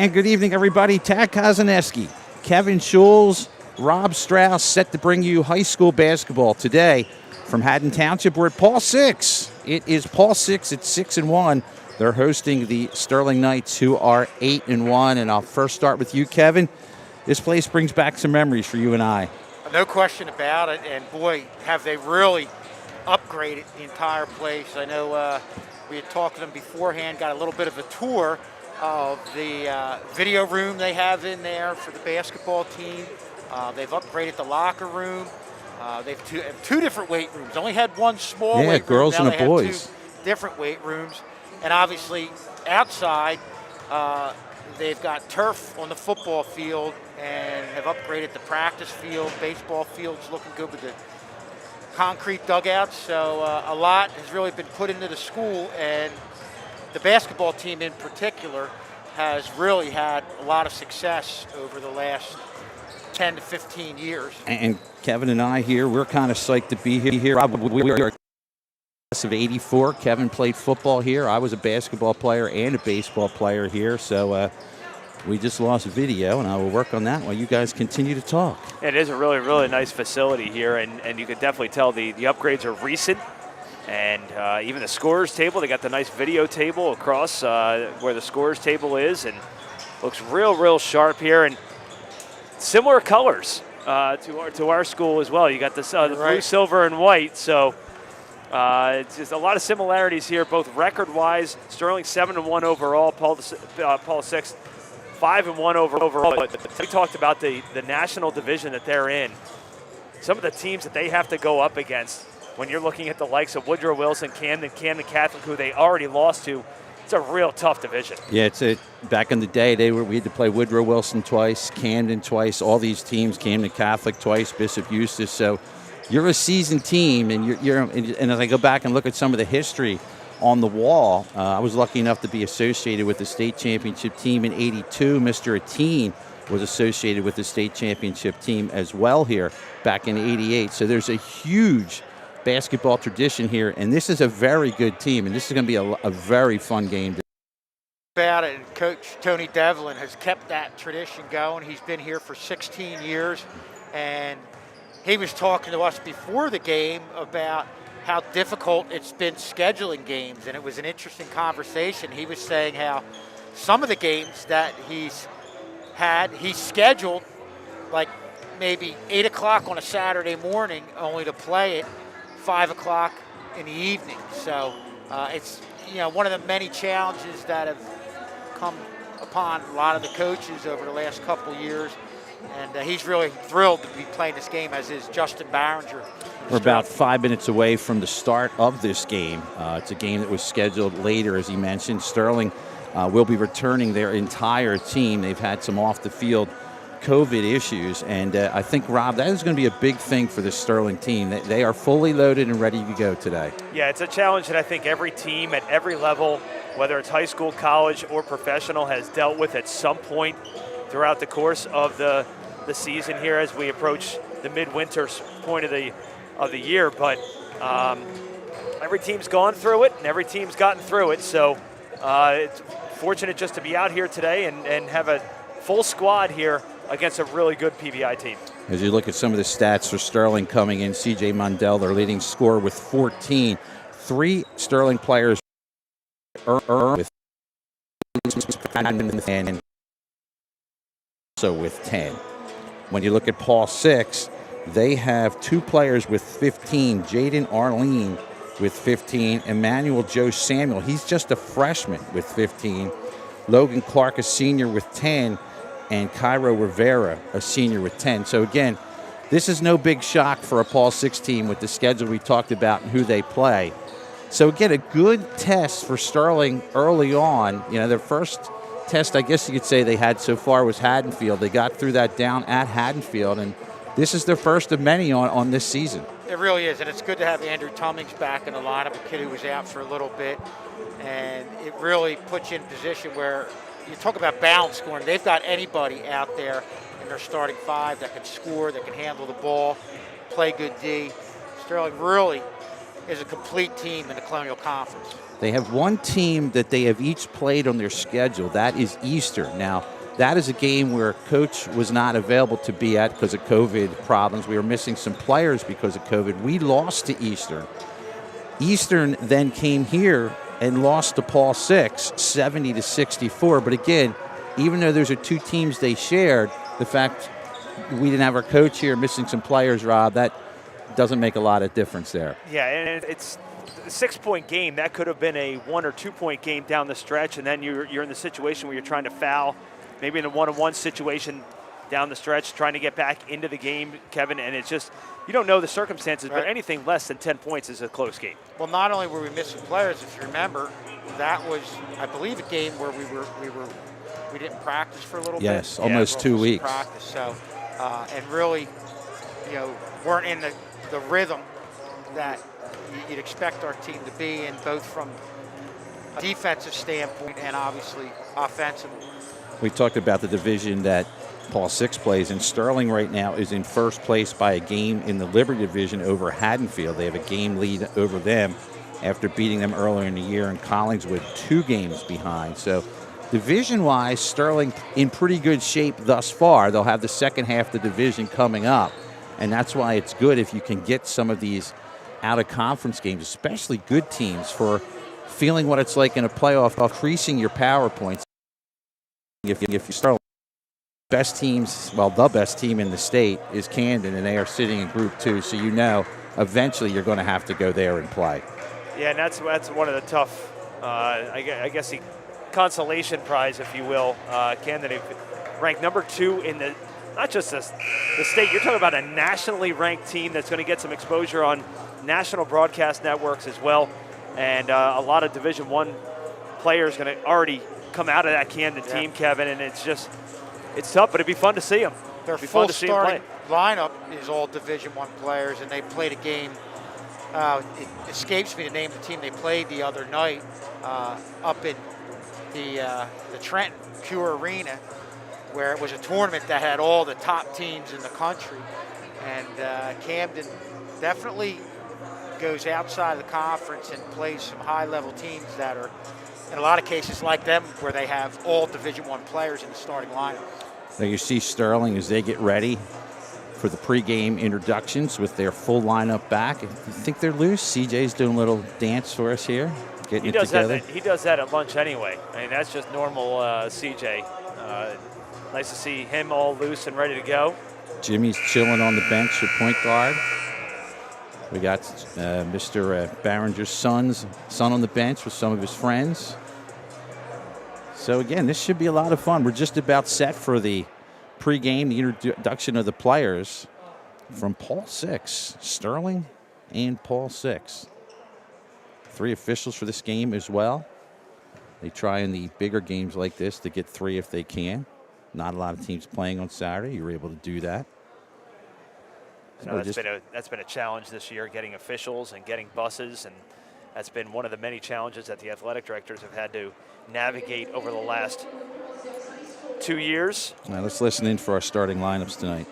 And good evening, everybody. Tad Kozaneski, Kevin Schulz, Rob Strauss set to bring you high school basketball today from Haddon Township. We're at Paul 6. It is Paul 6 at 6-1. They're hosting the Sterling Knights, who are 8-1. And I'll first start with you, Kevin. This place brings back some memories for you and I. No question about it. And boy, have they really upgraded the entire place. I know we had talked to them beforehand, got a little bit of a tour of the video room they have in there for the basketball team. They've upgraded the locker room. They've have two different weight rooms. Only had one small weight room. Yeah, girls now and the boys. Two different weight rooms. And obviously outside, they've got turf on the football field and have upgraded the practice field. Baseball field's looking good with the concrete dugouts. So a lot has really been put into the school, and the basketball team in particular has really had a lot of success over the last 10 to 15 years. And Kevin and I here, we're kind of psyched to be here. We are class of 84. Kevin played football here. I was a basketball player and a baseball player here. So we just lost video, and I will work on that while you guys continue to talk. It is a really, really nice facility here, and you can definitely tell the upgrades are recent. And even the scorer's table, they got the nice video table across where the scorer's table is, and looks real sharp here, and similar colors to our school as well. You got the blue, silver, and white, so it's just a lot of similarities here, both record-wise. Sterling 7-1 overall, Paul 6 5-1 overall. But we talked about the national division that they're in. Some of the teams that they have to go up against, when you're looking at the likes of Woodrow Wilson, Camden Catholic, who they already lost to, it's a real tough division. Yeah, back in the day, we had to play Woodrow Wilson twice, Camden twice, all these teams, Camden Catholic twice, Bishop Eustace. So you're a seasoned team, and and as I go back and look at some of the history on the wall, I was lucky enough to be associated with the state championship team in '82. Mr. Ateen was associated with the state championship team as well here back in '88. So there's a huge basketball tradition here, and this is a very good team, and this is going to be a very fun game. About it, and Coach Tony Devlin has kept that tradition going. He's been here for 16 years, and he was talking to us before the game about how difficult it's been scheduling games, and it was an interesting conversation. He was saying how some of the games that he's scheduled like maybe 8 o'clock on a Saturday morning, only to play it 5 o'clock in the evening. So it's one of the many challenges that have come upon a lot of the coaches over the last couple years. And he's really thrilled to be playing this game, as is Justin Barringer. We're about 5 minutes away from the start of this game. It's a game that was scheduled later, as he mentioned. Sterling will be returning their entire team. They've had some off-the-field COVID issues, and I think, Rob, that is going to be a big thing for the Sterling team. They are fully loaded and ready to go today. Yeah, it's a challenge that I think every team at every level, whether it's high school, college, or professional, has dealt with at some point throughout the course of the season here as we approach the midwinter point of the year. But every team's gone through it, and every team's gotten through it. So it's fortunate just to be out here today and have a full squad here against a really good PBI team. As you look at some of the stats for Sterling coming in, C.J. Mundell, their leading scorer, with 14. 3 Sterling players with and also with 10. When you look at Paul 6, they have 2 players with 15. Jaden Arlene with 15. Emmanuel Joe Samuel, he's just a freshman, with 15. Logan Clark, a senior, with 10. And Cairo Rivera, a senior, with 10. So again, this is no big shock for a Paul 6 team with the schedule we talked about and who they play. So again, a good test for Sterling early on. Their first test, I guess you could say, they had so far was Haddonfield. They got through that down at Haddonfield, and this is their first of many on this season. It really is, and it's good to have Andrew Tummings back in the lineup, a kid who was out for a little bit, and it really puts you in a position where you talk about balance scoring. They've got anybody out there in their starting 5 that can score, that can handle the ball, play good D. Sterling really is a complete team in the Colonial Conference. They have one team that they have each played on their schedule. That is Eastern. Now, that is a game where Coach was not available to be at because of COVID problems. We were missing some players because of COVID. We lost to Eastern. Eastern then came here and lost to Paul Six, 70-64. But again, even though those are two teams they shared, the fact we didn't have our coach here, missing some players, Rob, that doesn't make a lot of difference there. Yeah, and it's a 6-point game. That could have been a 1 or 2 point game down the stretch, and then you're in the situation where you're trying to foul, maybe in a 1-on-1 situation down the stretch, trying to get back into the game, Kevin, and it's just, you don't know the circumstances, right. But anything less than 10 points is a close game. Well, not only were we missing players, if you remember, that was, I believe, a game where we didn't practice for a little bit. Yes, almost 2 weeks. Practice, so, and really, weren't in the rhythm that you'd expect our team to be in, both from a defensive standpoint and obviously offensively. We talked about the division that Paul Six plays, and Sterling right now is in first place by a game in the Liberty division over Haddonfield. They have a game lead over them after beating them earlier in the year, and Collingswood 2 games behind. So division-wise, Sterling in pretty good shape thus far. They'll have the second half of the division coming up, and that's why it's good if you can get some of these out-of-conference games, especially good teams, for feeling what it's like in a playoff, increasing your power points. If you start best teams, well, the best team in the state is Camden, and they are sitting in Group 2, so eventually you're going to have to go there and play. Yeah, and that's one of the tough, I guess the consolation prize, if you will. Camden ranked number 2 in the, not just the state, you're talking about a nationally ranked team that's going to get some exposure on national broadcast networks as well, and a lot of Division I players going to already come out of that Camden team, Kevin, and it's tough, but it'd be fun to see them. Their full starting lineup is all Division I players, and they played a game. It escapes me to name the team they played the other night up in the Trenton Cure Arena, where it was a tournament that had all the top teams in the country. And Camden definitely goes outside of the conference and plays some high-level teams that are, in a lot of cases like them, where they have all Division I players in the starting lineup. Now you see Sterling as they get ready for the pregame introductions with their full lineup back. You think they're loose? CJ's doing a little dance for us here, getting it together. He does that at lunch anyway. I mean, that's just normal CJ. Nice to see him all loose and ready to go. Jimmy's chilling on the bench at point guard. We got Mr. Barringer's son on the bench with some of his friends. So again, this should be a lot of fun. We're just about set for the pregame, the introduction of the players from Paul Six, Sterling and Paul Six. 3 officials for this game as well. They try in the bigger games like this to get 3 if they can. Not a lot of teams playing on Saturday. You were able to do that. So that's been a challenge this year, getting officials and getting buses, and that's been one of the many challenges that the athletic directors have had to navigate over the last 2 years. Now let's listen in for our starting lineups tonight.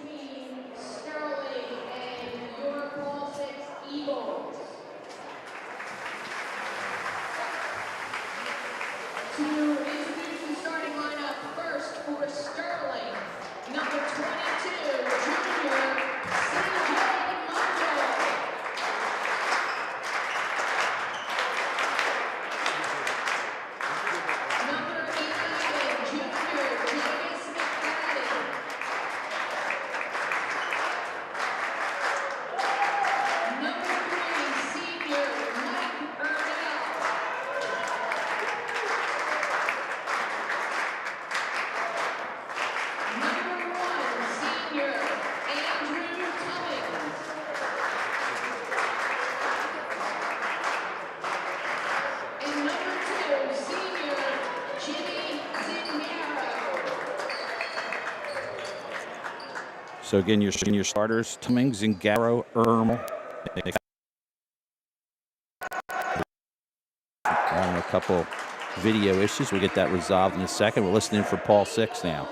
So again, your starters: Cummings, Zingaro, Ermel. Having a couple video issues. We'll get that resolved in a second. We're listening for Paul Six now.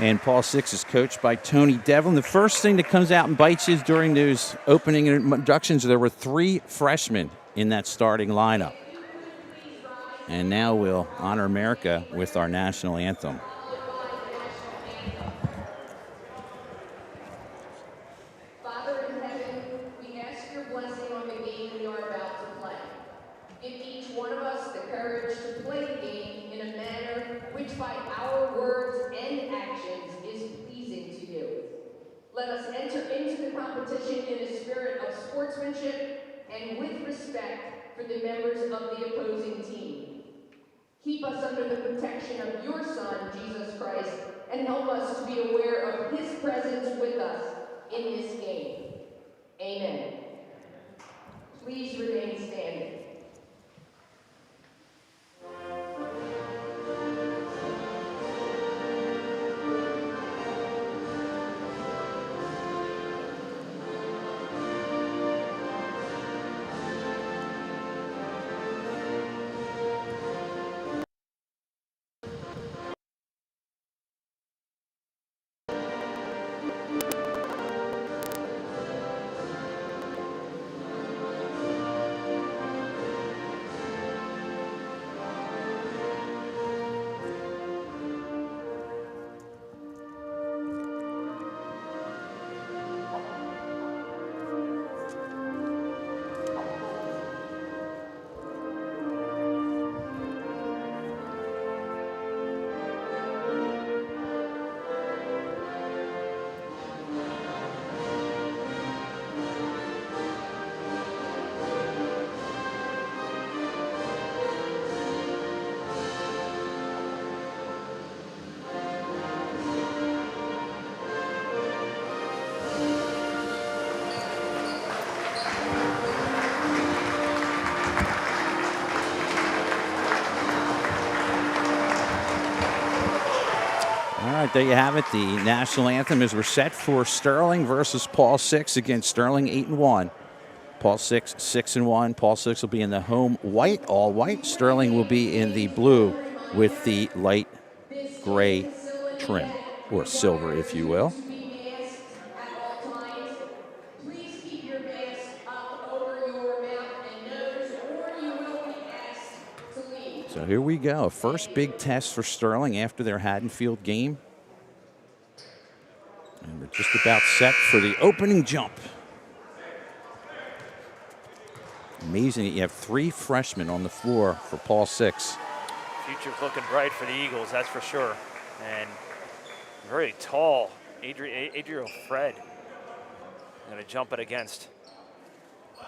And Paul Six is coached by Tony Devlin. The first thing that comes out and bites you is during those opening introductions, there were 3 freshmen in that starting lineup. And now we'll honor America with our national anthem. Father in heaven, we ask your blessing on the game we are about to play. Give each one of us the courage to play the game in a manner which by our words and actions is pleasing to you. Let us enter into the competition in a spirit of sportsmanship and with respect for the members of the opposing team. Keep us under the protection of your Son, Jesus Christ, and help us to be aware of his presence with us in this game. Amen. Please remain standing. All right, there you have it. The national anthem is we're set for Sterling versus Paul Six. Again, Sterling 8-1. Paul Six 6-1. Paul Six will be in the home white, all white. Sterling will be in the blue with the light gray trim, or silver, if you will. Please keep your mask up over your mouth and nose, or you will be asked to leave. So here we go. First big test for Sterling after their Haddonfield game. And we're just about set for the opening jump. Amazing that you have 3 freshmen on the floor for Paul Six. Future's looking bright for the Eagles, that's for sure. And very tall Adriel Fred going to jump it against.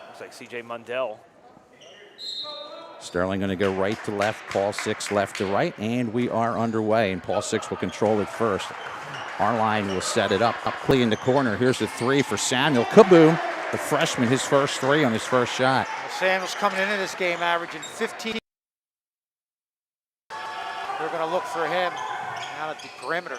Looks like C.J. Mundell. Sterling going to go right to left, Paul Six left to right, and we are underway, and Paul Six will control it first. Our line will set it up quickly in the corner. Here's the 3 for Samuel. Kaboom! The freshman, his first 3 on his first shot. Samuel's coming into this game averaging 15. They're going to look for him out at the perimeter.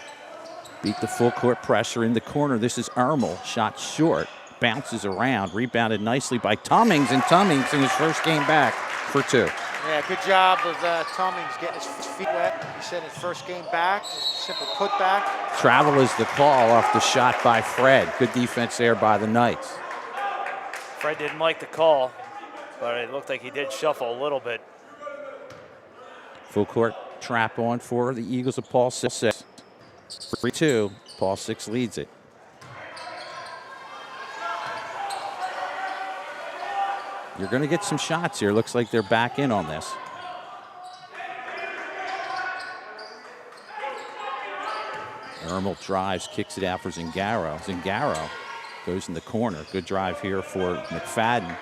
Beat the full court pressure in the corner. This is Ermel, shot short, bounces around, rebounded nicely by Tummings, and Tummings in his first game back for 2. Yeah, good job of Tummings getting his feet wet. He said his first game back, simple putback. Travel is the call off the shot by Fred. Good defense there by the Knights. Fred didn't like the call, but it looked like he did shuffle a little bit. Full court trap on for the Eagles of Paul Six. 3-2. Paul Six leads it. You're going to get some shots here. Looks like they're back in on this. Ermel drives, kicks it out for Zingaro. Zingaro goes in the corner. Good drive here for McFadden.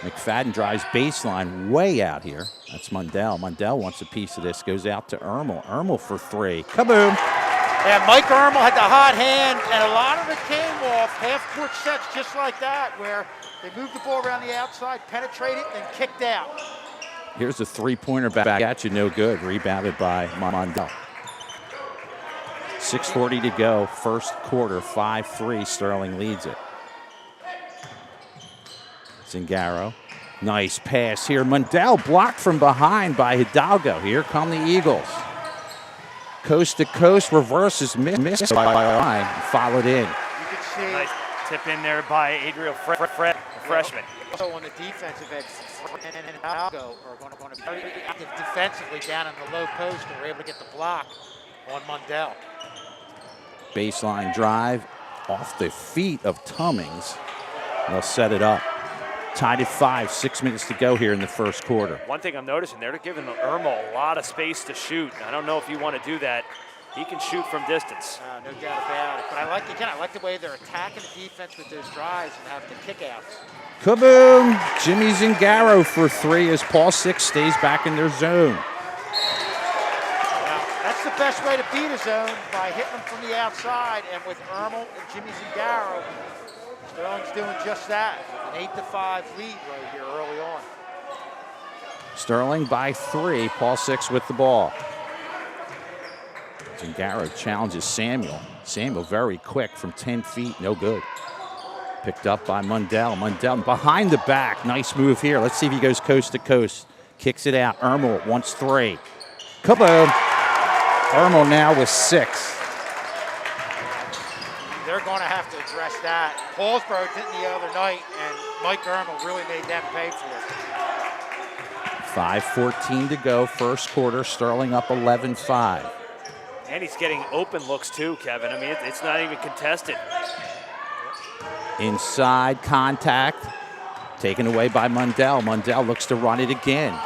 McFadden drives baseline way out here. That's Mundell. Mundell wants a piece of this. Goes out to Ermel. Ermel for 3. Kaboom! Yeah, Mike Ermel had the hot hand, and a lot of it came off half-court sets just like that, where they moved the ball around the outside, penetrated, and kicked out. Here's a 3-pointer back at you, no good. Rebounded by Mundell. 6:40 to go, first quarter, 5-3. Sterling leads it. Zingaro, nice pass here. Mundell blocked from behind by Hidalgo. Here come the Eagles. Coast to coast, reverses, missed by line, followed in. You can see Nice tip in there by Adriel Fred, the freshman. also on the defensive end, Fred and Algo are going to be very active defensively down in the low post, and we're able to get the block on Mundell. Baseline drive off the feet of Tummings. They'll set it up. Tied at 5, 6 minutes to go here in the first quarter. One thing I'm noticing, they're giving Ermo a lot of space to shoot. I don't know if you want to do that. He can shoot from distance. No doubt about it. But I like the way they're attacking the defense with those drives and having the kickouts. Kaboom! Jimmy Zingaro for 3 as Paul Six stays back in their zone. Now, that's the best way to beat a zone, by hitting them from the outside. And with Ermel and Jimmy Zingaro, Sterling's doing just that. An 8-5 lead right here early on. Sterling by 3, Paul Six with the ball. Zingaro challenges Samuel. Samuel very quick from 10 feet, no good. Picked up by Mundell. Mundell behind the back, nice move here. Let's see if he goes coast to coast. Kicks it out, Ermel wants 3. Kaboom! Ermel now with 6. They're going to have to address that. Paulsboro didn't the other night, and Mike Ermel really made them pay for it. 5:14 to go, first quarter. Sterling up 11-5. And he's getting open looks too, Kevin. I mean, it's not even contested. Inside contact, taken away by Mundell. Mundell looks to run it again.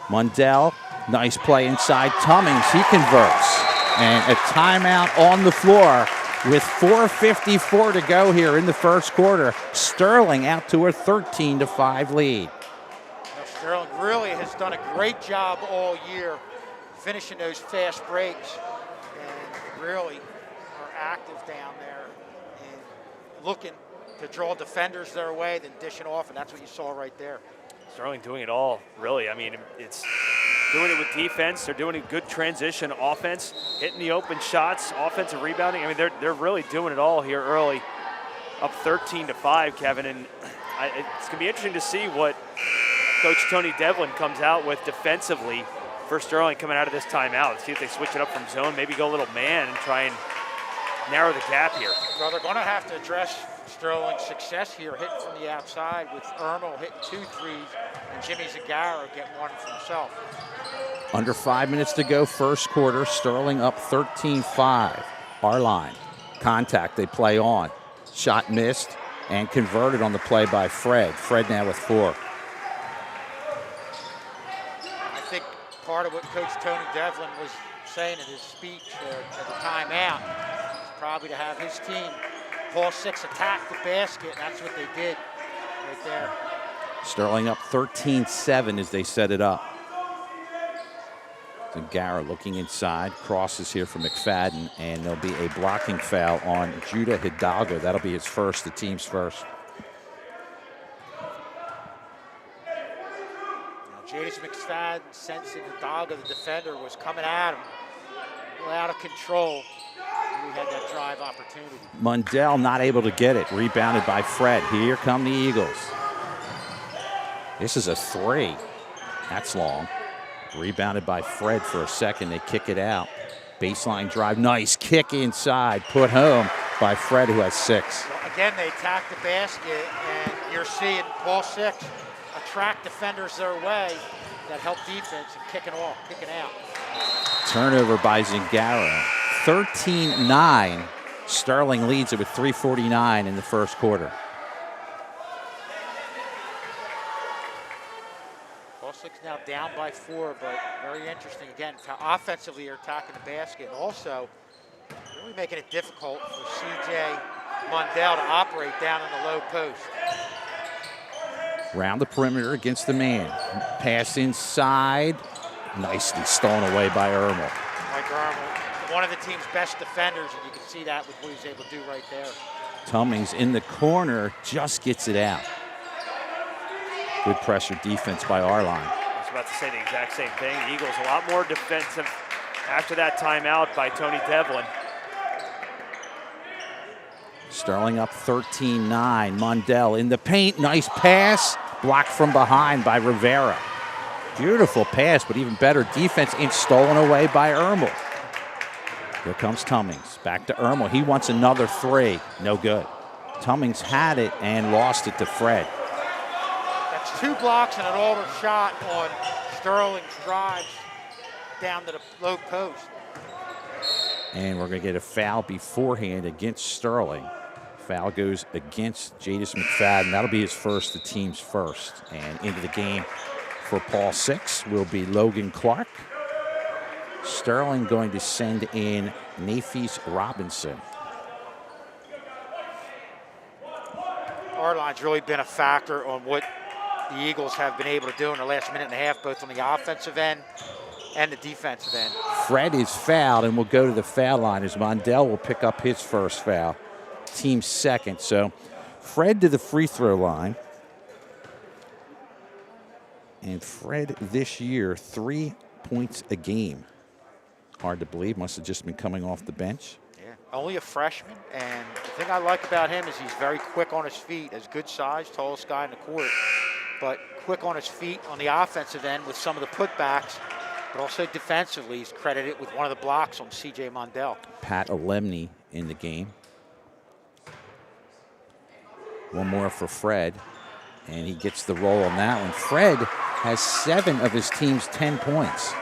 Mundell, nice play inside Tummings. He converts. And a timeout on the floor with 4:54 to go here in the first quarter. Sterling out to a 13-5 lead. Now, Sterling really has done a great job all year finishing those fast breaks, and really are active down there and looking to draw defenders their way, then dishing off, and that's what you saw right there. Sterling doing it all, really. I mean, it's doing it with defense. They're doing a good transition offense, hitting the open shots, offensive rebounding. I mean, they're really doing it all here early. Up 13-5, Kevin, and it's going to be interesting to see what Coach Tony Devlin comes out with defensively for Sterling coming out of this timeout. See if they switch it up from zone, maybe go a little man and try and narrow the gap here. Well, they're going to have to address Sterling's success here, hitting from the outside, with Ermel hitting 2 threes and Jimmy Zagaro getting 1 for himself. Under 5 minutes to go, first quarter. Sterling up 13-5. Our line. Contact, they play on. Shot missed and converted on the play by Fred. Fred now with 4. I think part of what Coach Tony Devlin was saying in his speech at the timeout is probably to have his team, Paul Six, attack the basket, and that's what they did right there. Sterling up 13-7 as they set it up. Zingaro looking inside, crosses here for McFadden, and there'll be a blocking foul on Judah Hidalgo. That'll be his first, the team's first. Jadis McFadden, sensing Hidalgo, the defender, was coming at him, out of control. We had that drive opportunity. Mundell not able to get it. Rebounded by Fred. Here come the Eagles. This is a 3. That's long. Rebounded by Fred for a second. They kick it out. Baseline drive. Nice kick inside. Put home by Fred, who has 6. Well, again, they attack the basket, and you're seeing Paul Six attract defenders their way that help defense and kicking out. Turnover by Zingaro. 13-9. Sterling leads it with 3:49 in the first quarter. Paul Six now down by 4, but very interesting again how offensively you're attacking the basket, and also really making it difficult for C.J. Mundell to operate down in the low post. Round the perimeter against the man. Pass inside. Nicely stolen away by Ermel. Mike Ermel, one of the team's best defenders, and you can see that with what he's able to do right there. Tummings in the corner, just gets it out. Good pressure defense by our line. I was about to say the exact same thing. The Eagles a lot more defensive after that timeout by Tony Devlin. Sterling up 13-9. Mundell in the paint. Nice pass. Blocked from behind by Rivera. Beautiful pass, but even better defense, and stolen away by Ermel. Here comes Tummings. Back to Ermel. He wants another three. No good. Tummings had it and lost it to Fred. That's 2 blocks and an altered shot on Sterling's drives down to the low post. And we're going to get a foul beforehand against Sterling. Foul goes against Jadis McFadden. That'll be his first, the team's first. And into the game for Paul Six will be Logan Clark. Sterling going to send in Nafis Robinson. Our line's really been a factor on what the Eagles have been able to do in the last minute and a half, both on the offensive end and the defensive end. Fred is fouled and will go to the foul line as Mondell will pick up his first foul, team's second. So Fred to the free throw line. And Fred this year, 3 points a game. Hard to believe, must have just been coming off the bench. Yeah, only a freshman, and the thing I like about him is he's very quick on his feet. Has good size, tallest guy in the court, but quick on his feet on the offensive end with some of the putbacks, but also defensively, he's credited with one of the blocks on C.J. Mondell. Pat Alemny in the game. One more for Fred, and he gets the roll on that one. Fred has 7 of his team's 10 points.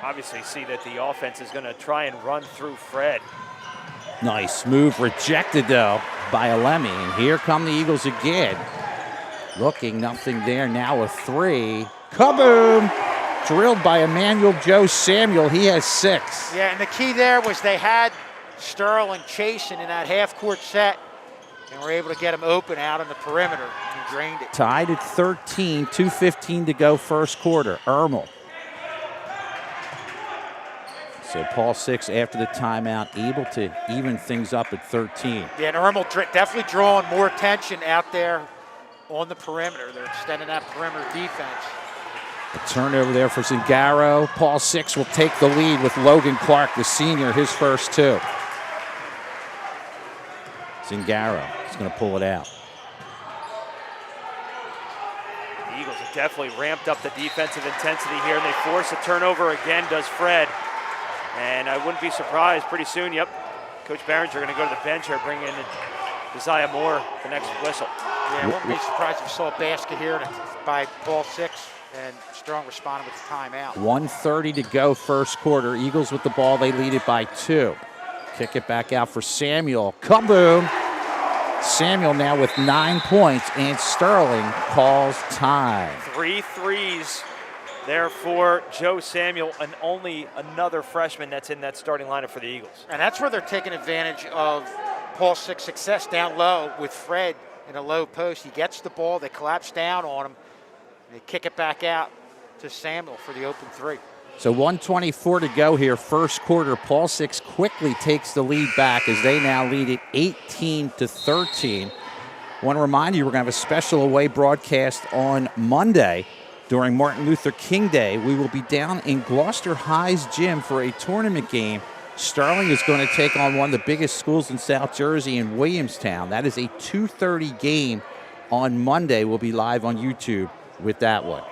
Obviously see that the offense is going to try and run through Fred. Nice move, rejected though by Alemi. And here come the Eagles again. Looking, nothing there. Now a 3. Kaboom! Drilled by Emmanuel Joe Samuel. He has 6. Yeah, and the key there was they had Sterling chasing in that half-court set and were able to get him open out on the perimeter, and he drained it. Tied at 13, 2:15 to go first quarter. Ermel. So Paul Six, after the timeout, able to even things up at 13. Yeah, and Ermel definitely drawing more attention out there on the perimeter. They're extending that perimeter defense. A turnover there for Zingaro. Paul Six will take the lead with Logan Clark, the senior, his first 2. Zingaro is going to pull it out. The Eagles have definitely ramped up the defensive intensity here, and they force a turnover again, does Fred. And I wouldn't be surprised pretty soon, Coach Barons are going to go to the bench here, bring in Josiah Moore, the next whistle. Yeah, I wouldn't be surprised if we saw a basket here by Paul Six, and Strong responded with the timeout. 1:30 to go first quarter. Eagles with the ball, they lead it by 2. Kick it back out for Samuel. Kaboom! Samuel now with 9 points, and Sterling calls time. 3 threes there for Joe Samuel, and only another freshman that's in that starting lineup for the Eagles. And that's where they're taking advantage of Paul Six's success down low with Fred in a low post. He gets the ball, they collapse down on him, and they kick it back out to Samuel for the open 3. So 1:24 to go here, first quarter. Paul Six quickly takes the lead back as they now lead it 18-13. I want to remind you, we're going to have a special away broadcast on Monday during Martin Luther King Day. We will be down in Gloucester High's gym for a tournament game. Sterling is going to take on one of the biggest schools in South Jersey in Williamstown. That is a 2:30 game on Monday. We'll be live on YouTube with that one.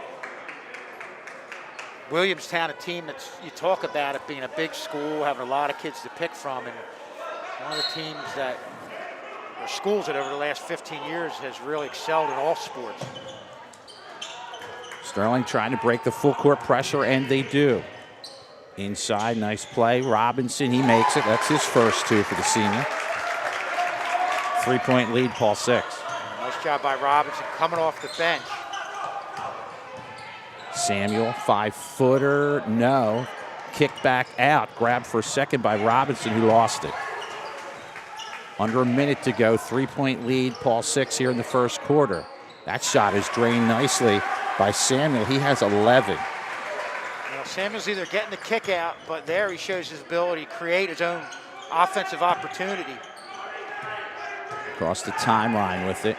Williamstown, a team that you talk about it being a big school, having a lot of kids to pick from, and one of the teams that, or schools that over the last 15 years has really excelled in all sports. Sterling trying to break the full court pressure, and they do. Inside, nice play. Robinson, he makes it. That's his first 2 for the senior. 3-point lead, Paul Six. Nice job by Robinson coming off the bench. Samuel, 5-footer, no. Kick back out, grabbed for a second by Robinson, who lost it. Under a minute to go, 3-point lead, Paul Six here in the first quarter. That shot is drained nicely by Samuel. He has 11. Samuel's either getting the kick out, but there he shows his ability to create his own offensive opportunity. Across the timeline with it.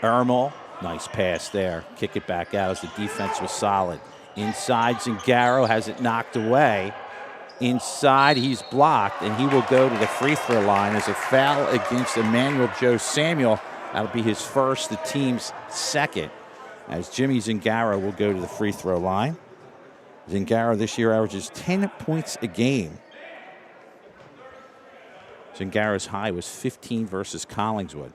Ermel, nice pass there. Kick it back out as the defense was solid. Inside, Zingaro has it knocked away. Inside, he's blocked, and he will go to the free throw line as a foul against Emmanuel Joe Samuel. That'll be his first, the team's second, as Jimmy Zingaro will go to the free throw line. Zingaro this year averages 10 points a game. Zingaro's high was 15 versus Collingswood.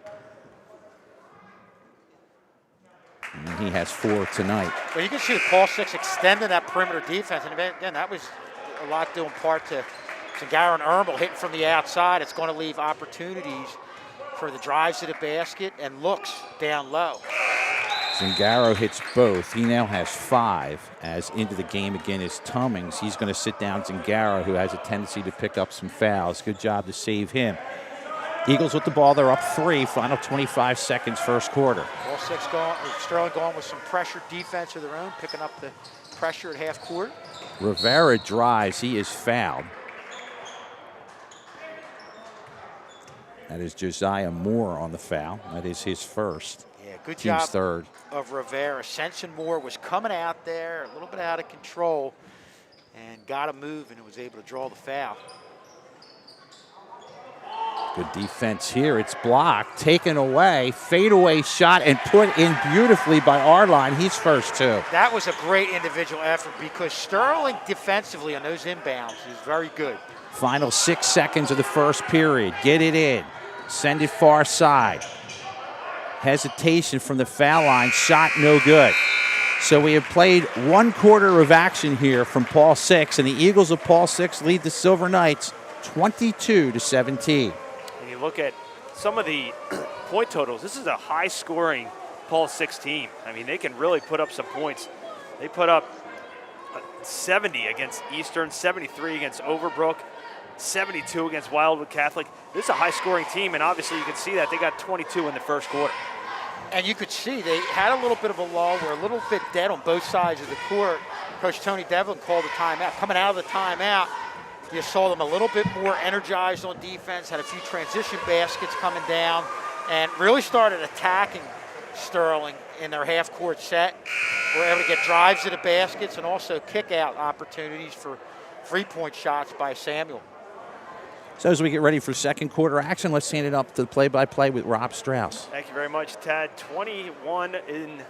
And he has 4 tonight. Well, you can see Paul Six extending that perimeter defense. And again, that was a lot due in part to Zingaro and Ermel hitting from the outside. It's going to leave opportunities for the drives to the basket and looks down low. Zingaro hits both. He now has 5. As into the game again is Tummings. He's going to sit down Zingaro, who has a tendency to pick up some fouls. Good job to save him. Eagles with the ball. They're up 3. Final 25 seconds, first quarter. Paul Six Sterling going with some pressure defense of their own, picking up the pressure at half court. Rivera drives. He is fouled. That is Josiah Moore on the foul. That is his first. Yeah, good Team's job third. of Rivera. Sensen Moore was coming out there a little bit out of control and got a move and was able to draw the foul. Good defense here. It's blocked, taken away, fadeaway shot, and put in beautifully by Arline. He's first, too. That was a great individual effort because Sterling defensively on those inbounds is very good. Final 6 seconds of the first period. Get it in. Send it far side. Hesitation from the foul line. Shot no good. So we have played 1 quarter of action here from Paul Six, and the Eagles of Paul Six lead the Silver Knights 22-17. And you look at some of the point totals. This is a high-scoring Paul Six team. I mean, they can really put up some points. They put up 70 against Eastern, 73 against Overbrook, 72 against Wildwood Catholic. This is a high-scoring team, and obviously you can see that they got 22 in the first quarter. And you could see they had a little bit of a lull. Were a little bit dead on both sides of the court. Coach Tony Devlin called a timeout. Coming out of the timeout, you saw them a little bit more energized on defense, had a few transition baskets coming down, and really started attacking Sterling in their half-court set. Were able to get drives to the baskets and also kick-out opportunities for three-point shots by Samuel. So as we get ready for second quarter action, let's hand it up to the play-by-play with Rob Strauss. Thank you very much, Tad. 21 in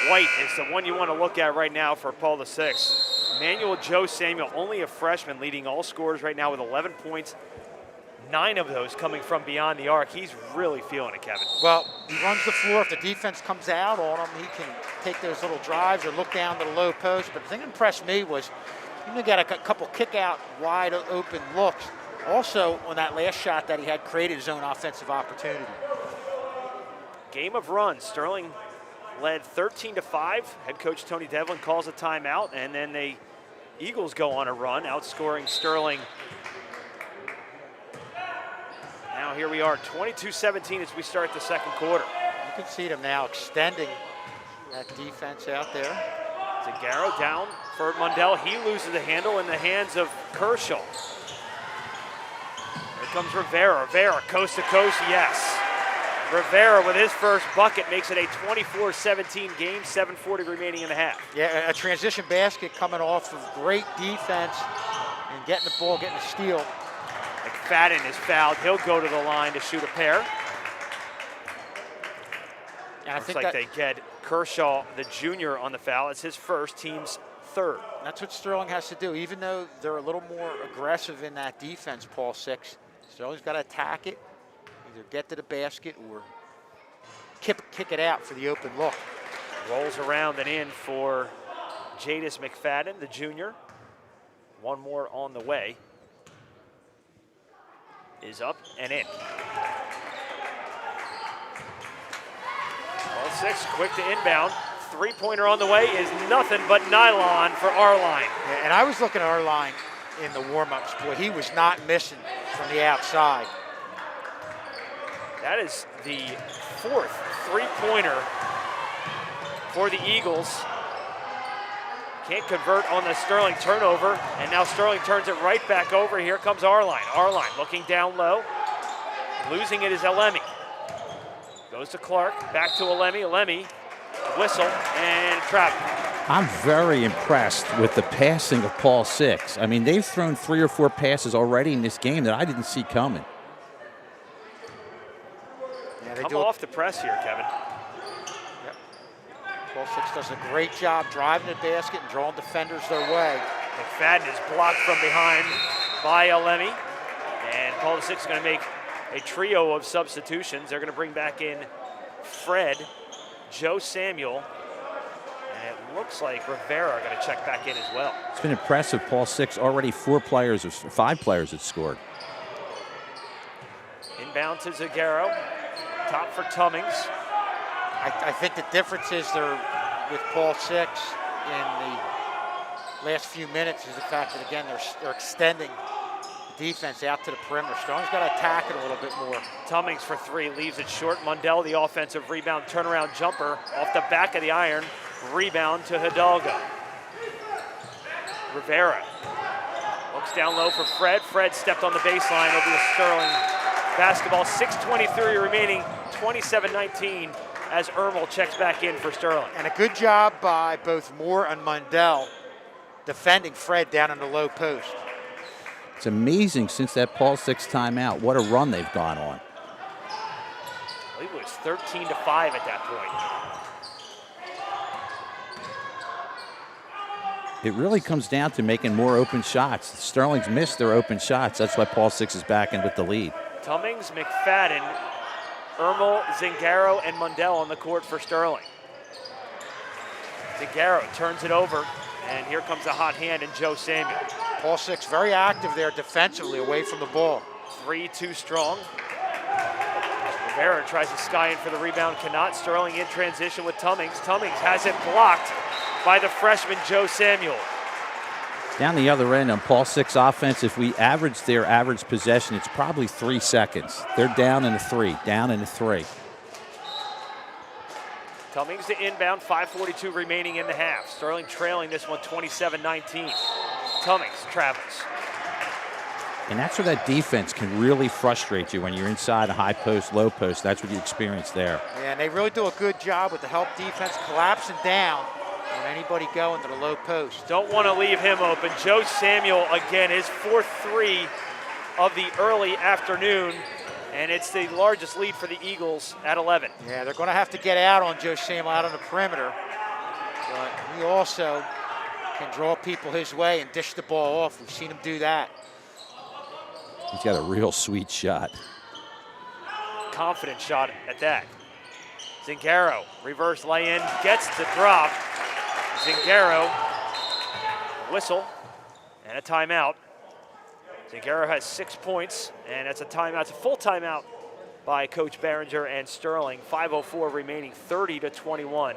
white is the one you want to look at right now for Paul the Sixth. Emmanuel Joe Samuel, only a freshman, leading all scorers right now with 11 points. 9 of those coming from beyond the arc. He's really feeling it, Kevin. Well, he runs the floor. If the defense comes out on him, he can take those little drives or look down to the low post. But the thing that impressed me was he got a couple kick-out wide open looks. Also, on that last shot that he had, created his own offensive opportunity. Game of runs. Sterling led 13-5. Head coach Tony Devlin calls a timeout, and then the Eagles go on a run, outscoring Sterling. Now here we are, 22-17 as we start the second quarter. You can see them now extending that defense out there. Zingaro down for Mundell. He loses the handle in the hands of Kershaw. Here comes Rivera. Rivera, coast to coast, yes. Rivera with his first bucket makes it a 24-17 game, 7:40 remaining in the half. Yeah, a transition basket coming off of great defense and getting the ball, getting the steal. McFadden is fouled. He'll go to the line to shoot a pair. And Looks like they get Kershaw, the junior, on the foul. It's his first, team's third. That's what Sterling has to do. Even though they're a little more aggressive in that defense, Paul Six, Sterling's got to attack it, either get to the basket or kick it out for the open look. Rolls around and in for Jadis McFadden, the junior. One more on the way. Is up and in. Paul Six, quick to inbound. Three-pointer on the way is nothing but nylon for Arline. Yeah, and I was looking at Arline in the warm-ups. Boy, he was not missing from the outside. That is the 4th three-pointer for the Eagles. Can't convert on the Sterling turnover, and now Sterling turns it right back over. Here comes Arline. Arline looking down low. Losing it is Elemi. Goes to Clark, back to Elemi. Elemi, whistle, and travel. I'm very impressed with the passing of Paul Six. I mean, they've thrown 3 or 4 passes already in this game that I didn't see coming. Yeah, they Come do off the press here, Kevin. Yep. Ball 6 does a great job driving the basket and drawing defenders their way. McFadden is blocked from behind by Alemi. And Paul 6 is going to make a trio of substitutions. They're going to bring back in Fred, Joe Samuel, and it looks like Rivera are going to check back in as well. It's been impressive. Paul 6 already 5 players have scored. Inbound to Zagaro, top for Tummings. I think the difference is they're with Paul 6 in the last few minutes is the fact that, again, they're extending the defense out to the perimeter. Sterling's got to attack it a little bit more. Tummings for 3, leaves it short. Mundell, the offensive rebound, turnaround jumper off the back of the iron. Rebound to Hidalgo. Rivera looks down low for Fred. Fred stepped on the baseline. It'll be a Sterling basketball. 6:23 remaining, 27-19 as Ermel checks back in for Sterling. And a good job by both Moore and Mundell defending Fred down in the low post. It's amazing since that Paul 6 timeout, what a run they've gone on. I believe it was 13-5 at that point. It really comes down to making more open shots. Sterling's missed their open shots. That's why Paul 6 is back in with the lead. Tummings, McFadden, Ermel, Zingaro, and Mundell on the court for Sterling. Zingaro turns it over, and here comes a hot hand in Joe Samuel. Paul 6 very active there defensively away from the ball. 3-2 strong. Rivera tries to sky in for the rebound, cannot. Sterling in transition with Tummings. Tummings has it blocked by the freshman Joe Samuel. Down the other end on Paul 6 offense, if we average their average possession, it's probably 3 seconds. They're down in a 3, down in a 3. Tummings to inbound, 5:42 remaining in the half. Sterling trailing this one 27-19. Tummings travels. And that's where that defense can really frustrate you when you're inside a high post, low post. That's what you experience there. Yeah, and they really do a good job with the help defense collapsing down on anybody going to the low post. Don't want to leave him open. Joe Samuel again, his 4th 3 of the early afternoon, and it's the largest lead for the Eagles at 11. Yeah, they're going to have to get out on Joe Samuel out on the perimeter, but he also can draw people his way and dish the ball off. We've seen him do that. He's got a real sweet shot. Confident shot at that. Zingaro, reverse lay-in, gets the drop. Zingaro, whistle, and a timeout. Zingaro has 6 points, and that's a timeout. It's a full timeout by Coach Behringer and Sterling. 5:04 remaining, 30-21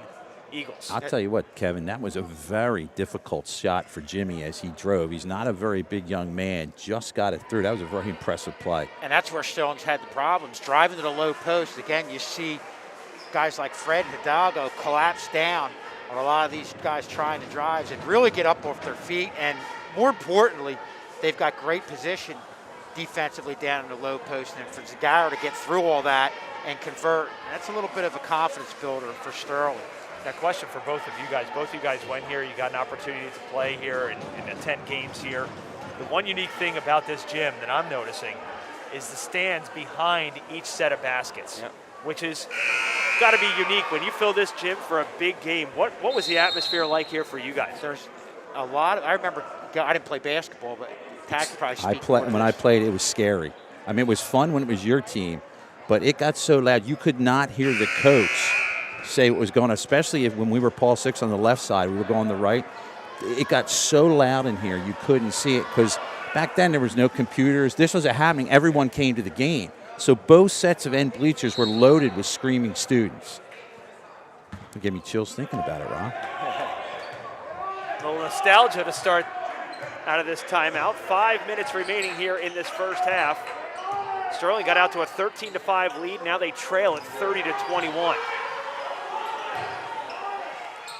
Eagles. I'll tell you what, Kevin, that was a very difficult shot for Jimmy as he drove. He's not a very big young man, just got it through. That was a very impressive play. And that's where Sterling's had the problems. Driving to the low post, again, you see guys like Fred and Hidalgo collapse down on a lot of these guys trying to drive and really get up off their feet. And more importantly, they've got great position defensively down in the low post. And for Zagaro to get through all that and convert, that's a little bit of a confidence builder for Sterling. That question for both of you guys. Both of you guys went here. You got an opportunity to play here and attend games here. The one unique thing about this gym that I'm noticing is the stands behind each set of baskets, which is got to be unique. When you fill this gym for a big game, what was the atmosphere like here for you guys? There's a lot of, I remember, I didn't play basketball, but Tack probably speak when I played, it was scary. I mean, it was fun when it was your team, but it got so loud you could not hear the coach say what was going on, especially when we were Paul 6 on the left side, we were going the right. It got so loud in here you couldn't see it because back then there was no computers. This wasn't happening. Everyone came to the game. So both sets of end bleachers were loaded with screaming students. It gave me chills thinking about it, Rob. A little nostalgia to start out of this timeout. 5 minutes remaining here in this first half. Sterling got out to a 13-5 lead. Now they trail at 30-21.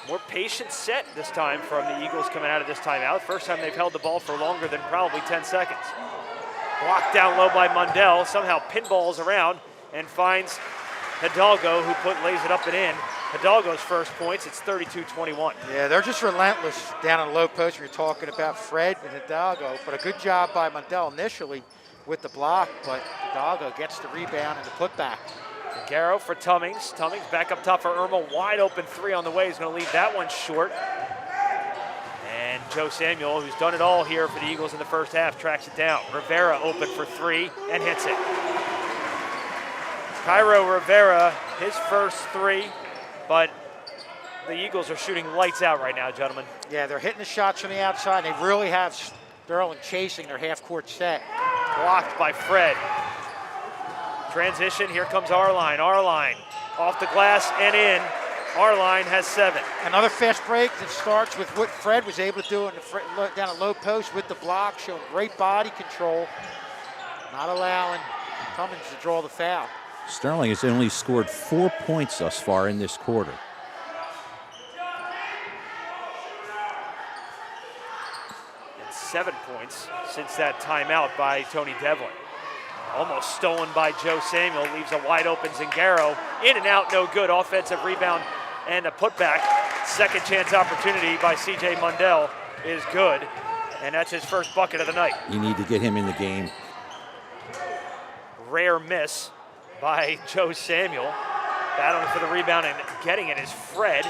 More patient set this time from the Eagles coming out of this timeout. First time they've held the ball for longer than probably 10 seconds. Blocked down low by Mundell, somehow pinballs around and finds Hidalgo, who lays it up and in. Hidalgo's first points, it's 32-21. Yeah, they're just relentless down on the low post when you're talking about Fred and Hidalgo, but a good job by Mundell initially with the block, but Hidalgo gets the rebound and the putback. Garrow for Tummings. Tummings back up top for Irma. Wide open three on the way. He's going to leave that one short. And Joe Samuel, who's done it all here for the Eagles in the first half, tracks it down. Rivera open for three and hits it. Cairo Rivera, his first three, but the Eagles are shooting lights out right now, gentlemen. Yeah, they're hitting the shots from the outside. They really have Sterling chasing their half-court set. Blocked by Fred. Transition, here comes Arline. Arline off the glass and in. Arline has 7. Another fast break that starts with what Fred was able to do down a low post with the block, showing great body control, not allowing Cummins to draw the foul. Sterling has only scored 4 points thus far in this quarter. And 7 points since that timeout by Tony Devlin. Almost stolen by Joe Samuel, leaves a wide open Zingaro. In and out, no good. Offensive rebound and a putback. Second chance opportunity by C.J. Mundell is good, and that's his first bucket of the night. You need to get him in the game. Rare miss by Joe Samuel. Battling for the rebound and getting it is Fred.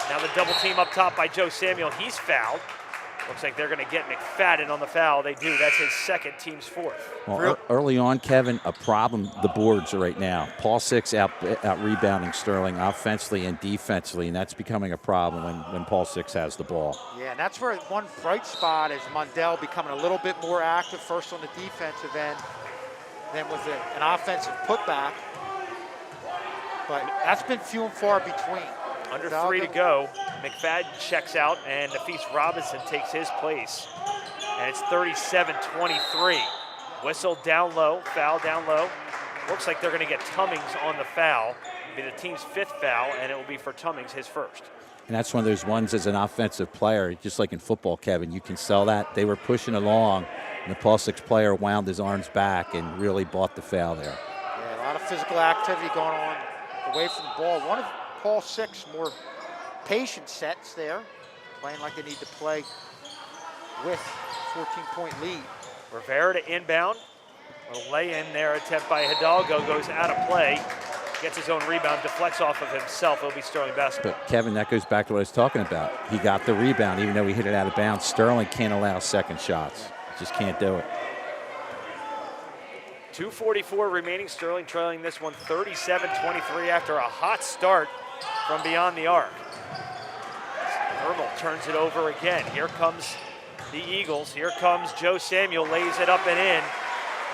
Now the double team up top by Joe Samuel. He's fouled. Looks like they're going to get McFadden on the foul. They do. That's his second, team's fourth. Well, early on, Kevin, a problem the boards are right now. Paul Six out rebounding Sterling offensively and defensively, and that's becoming a problem when Paul Six has the ball. Yeah, and that's where one bright spot is Mundell becoming a little bit more active first on the defensive end than with an offensive putback. But that's been few and far between. Under 3 to go, McFadden checks out, and Nafis Robinson takes his place. And it's 37-23. Whistle down low, foul down low. Looks like they're going to get Tummings on the foul. It'll be the team's 5th foul, and it will be for Tummings, his first. And that's one of those ones as an offensive player, just like in football, Kevin, you can sell that. They were pushing along, and the Paul Six player wound his arms back and really bought the foul there. Yeah, a lot of physical activity going on away from the ball. One of Paul Six more patient sets there, playing like they need to play with 14-point lead. Rivera to inbound. A lay-in there attempt by Hidalgo goes out of play. Gets his own rebound, deflects off of himself. It'll be Sterling basketball. But Kevin, that goes back to what I was talking about. He got the rebound, even though he hit it out of bounds. Sterling can't allow second shots. Just can't do it. 2:44 remaining. Sterling trailing this one 37-23 after a hot start from beyond the arc. Hermel turns it over again. Here comes the Eagles. Here comes Joe Samuel, lays it up and in.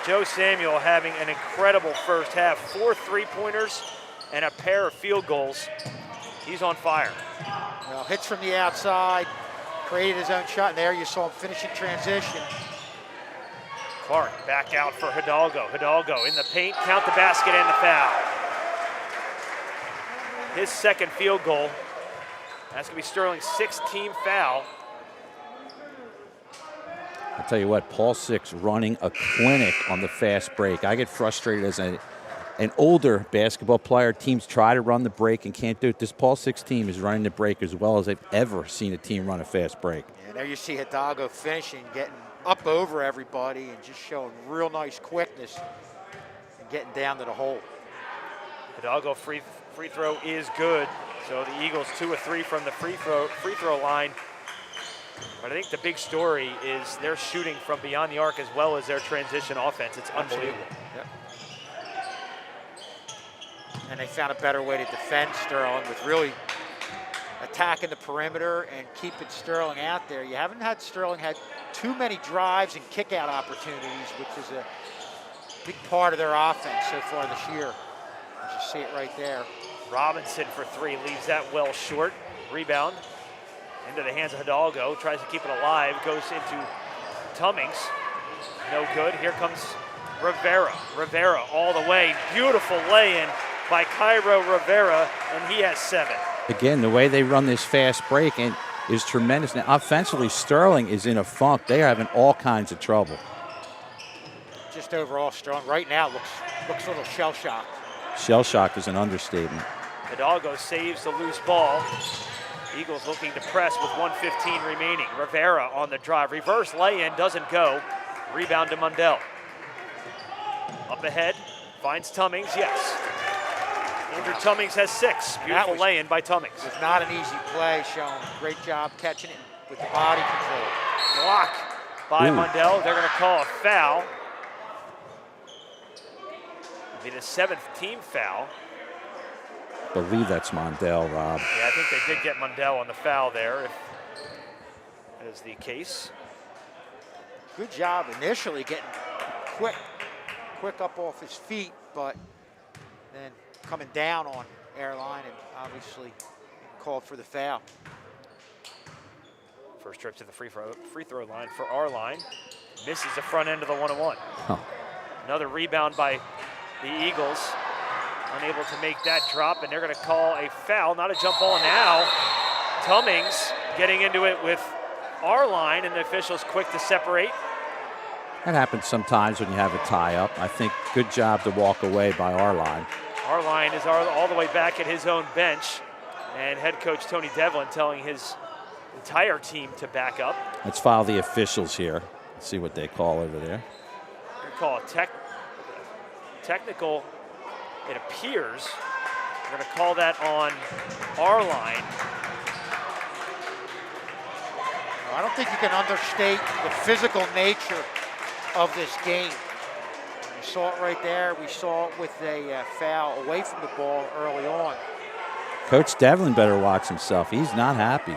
Joe Samuel having an incredible first half. 4 3-pointers and a pair of field goals. He's on fire. Well, hits from the outside, created his own shot, and there you saw him finishing transition. Clark back out for Hidalgo. Hidalgo in the paint, count the basket and the foul. His second field goal. That's going to be Sterling's 6th team foul. I'll tell you what, Paul Six running a clinic on the fast break. I get frustrated as an older basketball player. Teams try to run the break and can't do it. This Paul Six team is running the break as well as I've ever seen a team run a fast break. Yeah, there you see Hidalgo finishing, getting up over everybody and just showing real nice quickness and getting down to the hole. Hidalgo free throw is good. So the Eagles 2 of 3 from the free throw line. But I think the big story is they're shooting from beyond the arc as well as their transition offense. It's unbelievable. Yep. And they found a better way to defend Sterling with really attacking the perimeter and keeping Sterling out there. You haven't had Sterling had too many drives and kick-out opportunities, which is a big part of their offense so far this year. As you see it right there. Robinson for 3, leaves that well short. Rebound into the hands of Hidalgo, tries to keep it alive, goes into Tummings. No good. Here comes Rivera. Rivera all the way. Beautiful lay-in by Cairo Rivera, and he has 7. Again, the way they run this fast break is tremendous. Now, offensively, Sterling is in a funk. They are having all kinds of trouble. Just overall strong. Right now looks a little shell-shocked. Shell shock is an understatement. Hidalgo saves the loose ball. Eagles looking to press with 1:15 remaining. Rivera on the drive. Reverse lay-in, doesn't go. Rebound to Mundell. Up ahead, finds Tummings, yes. Andrew Tummings has 6. Beautiful lay-in by Tummings. It was not an easy play, Sean. Great job catching it with the body control. Block by Mundell. They're going to call a foul. It'll be the 7th team foul. I believe that's Mondale, Rob. Yeah, I think they did get Mundell on the foul there, if that is the case. Good job initially getting quick up off his feet, but then coming down on Airline and obviously called for the foul. First trip to the free throw line for our line. Misses the front end of the 1-on-1. Huh. Another rebound by the Eagles. Unable to make that drop, and they're going to call a foul, not a jump ball now. Tummings getting into it with our line, and the officials quick to separate. That happens sometimes when you have a tie-up. I think good job to walk away by our line. Our line is all the way back at his own bench, and head coach Tony Devlin telling his entire team to back up. Let's follow the officials here. Let's see what they call over there. They're going to call a technical, it appears. They're going to call that on our line. I don't think you can understate the physical nature of this game. You saw it right there. We saw it with a foul away from the ball early on. Coach Devlin better watch himself. He's not happy.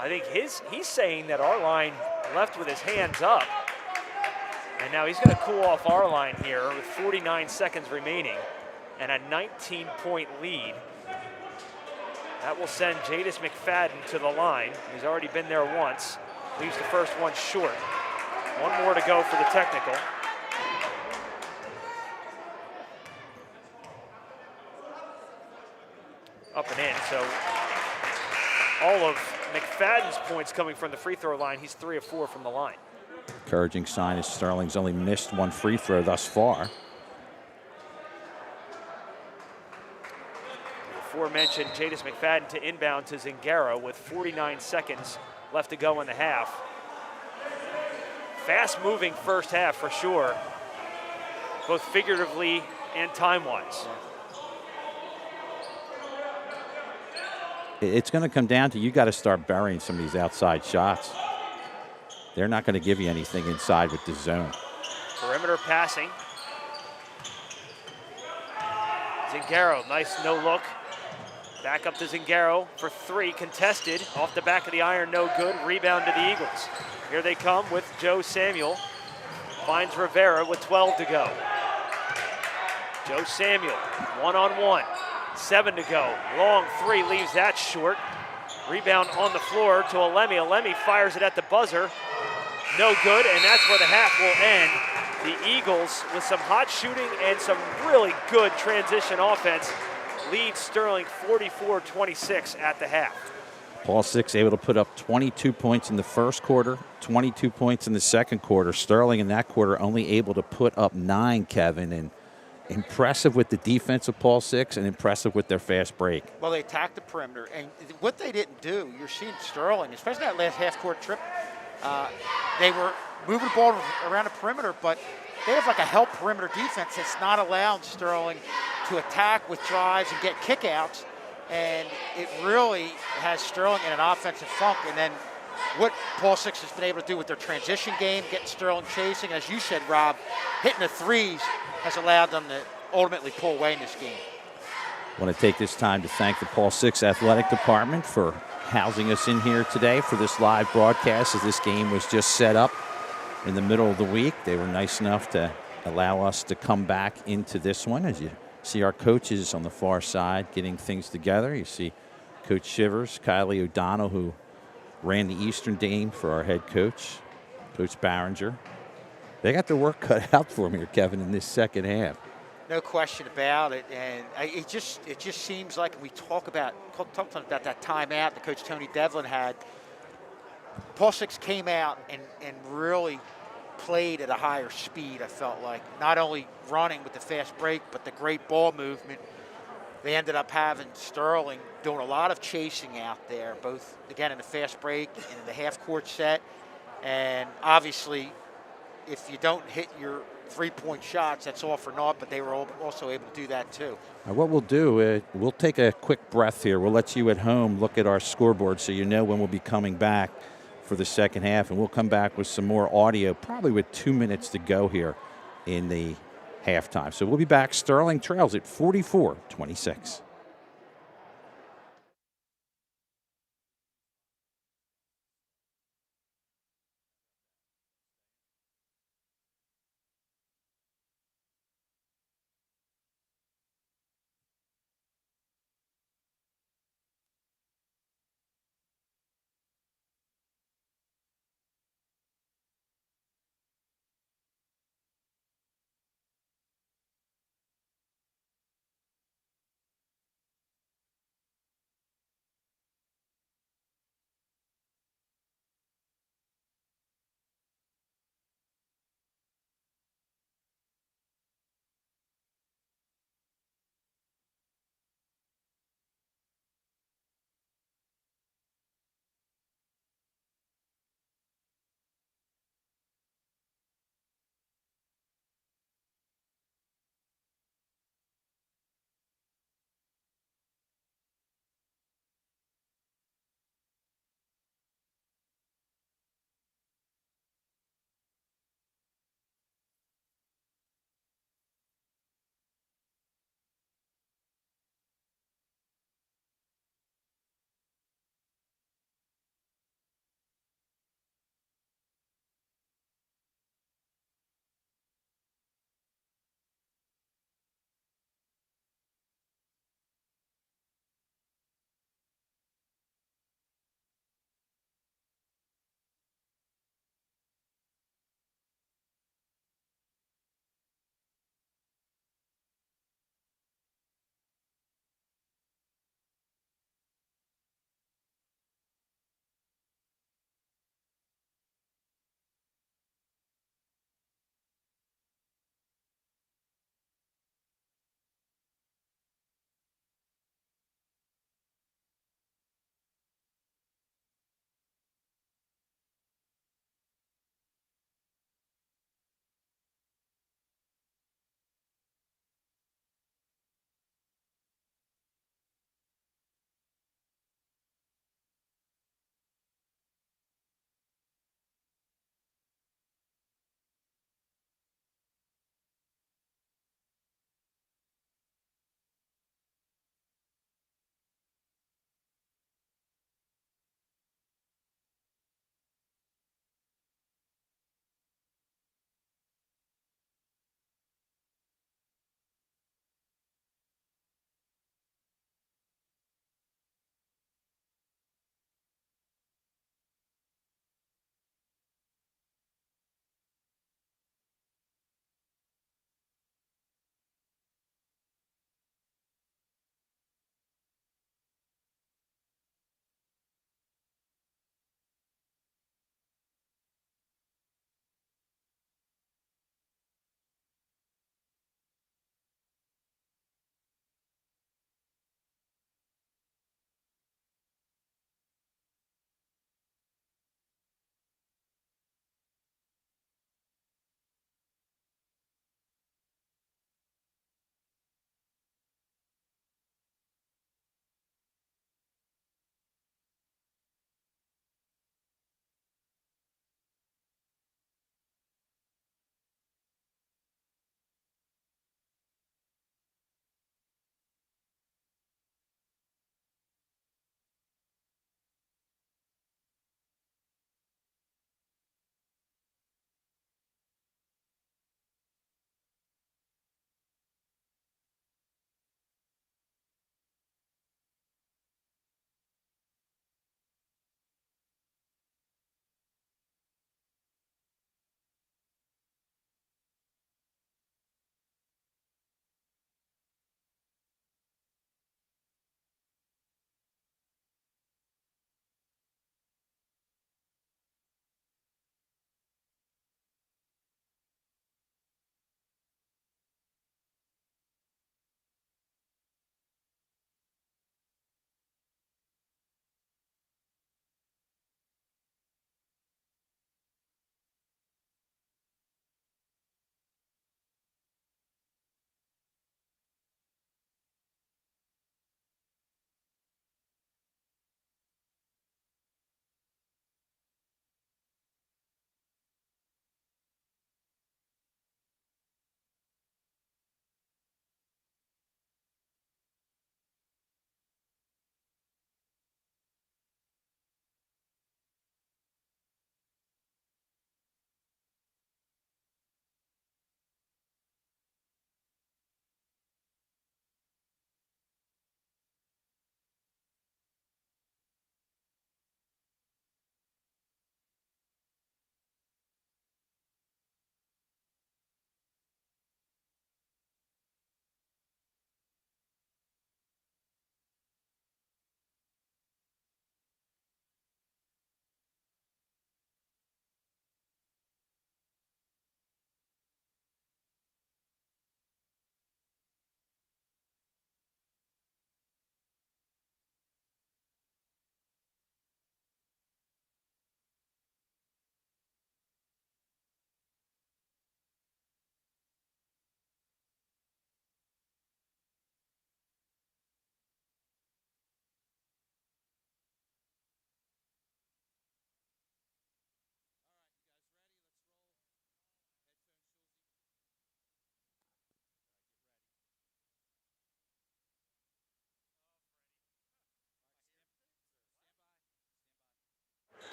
I think he's saying that our line left with his hands up. And now he's going to cool off our line here with 49 seconds remaining and a 19-point lead. That will send Jadis McFadden to the line. He's already been there once. Leaves the first one short. One more to go for the technical. Up and in, so all of McFadden's points coming from the free throw line. He's 3 of 4 from the line. Encouraging sign is Sterling's only missed one free throw thus far. Aforementioned Jadis McFadden to inbound to Zingaro with 49 seconds left to go in the half. Fast-moving first half for sure, both figuratively and time-wise. It's going to come down to you got to start burying some of these outside shots. They're not going to give you anything inside with the zone. Perimeter passing. Zingaro, nice no look. Back up to Zingaro for 3, contested. Off the back of the iron, no good. Rebound to the Eagles. Here they come with Joe Samuel. Finds Rivera with 12 to go. Joe Samuel, one-on-one. 7 to go. Long 3 leaves that short. Rebound on the floor to Alemi. Alemi fires it at the buzzer. No good, and that's where the half will end. The Eagles, with some hot shooting and some really good transition offense, lead Sterling 44-26 at the half. Paul Six able to put up 22 points in the first quarter, 22 points in the second quarter. Sterling in that quarter only able to put up 9, Kevin, and impressive with the defense of Paul Six and impressive with their fast break. Well, they attacked the perimeter, and what they didn't do, you're seeing Sterling, especially that last half-court trip, they were moving the ball around the perimeter, but they have like a help perimeter defense that's not allowing Sterling to attack with drives and get kickouts, and it really has Sterling in an offensive funk. And then what Paul Six has been able to do with their transition game, getting Sterling chasing, as you said, Rob, hitting the threes has allowed them to ultimately pull away in this game. I want to take this time to thank the Paul Six Athletic Department for housing us in here today for this live broadcast, as this game was just set up in the middle of the week. They were nice enough to allow us to come back into this one. As you see our coaches on the far side getting things together. You see Coach Shivers, Kylie O'Donnell, who ran the Eastern game for our head coach, Coach Barringer. They got their work cut out for me here, Kevin, in this second half. No question about it, and it just seems like we talk about that timeout that Coach Tony Devlin had. Paul Six came out and really played at a higher speed, I felt like. Not only running with the fast break, but the great ball movement. They ended up having Sterling doing a lot of chasing out there, both, again, in the fast break and in the half-court set. And obviously, if you don't hit your 3-point shots, that's all for naught, but they were also able to do that too. What we'll do, we'll take a quick breath here. We'll let you at home look at our scoreboard so you know when we'll be coming back for the second half, and we'll come back with some more audio, probably with 2 minutes to go here in the halftime. So we'll be back. Sterling trails at 44-26.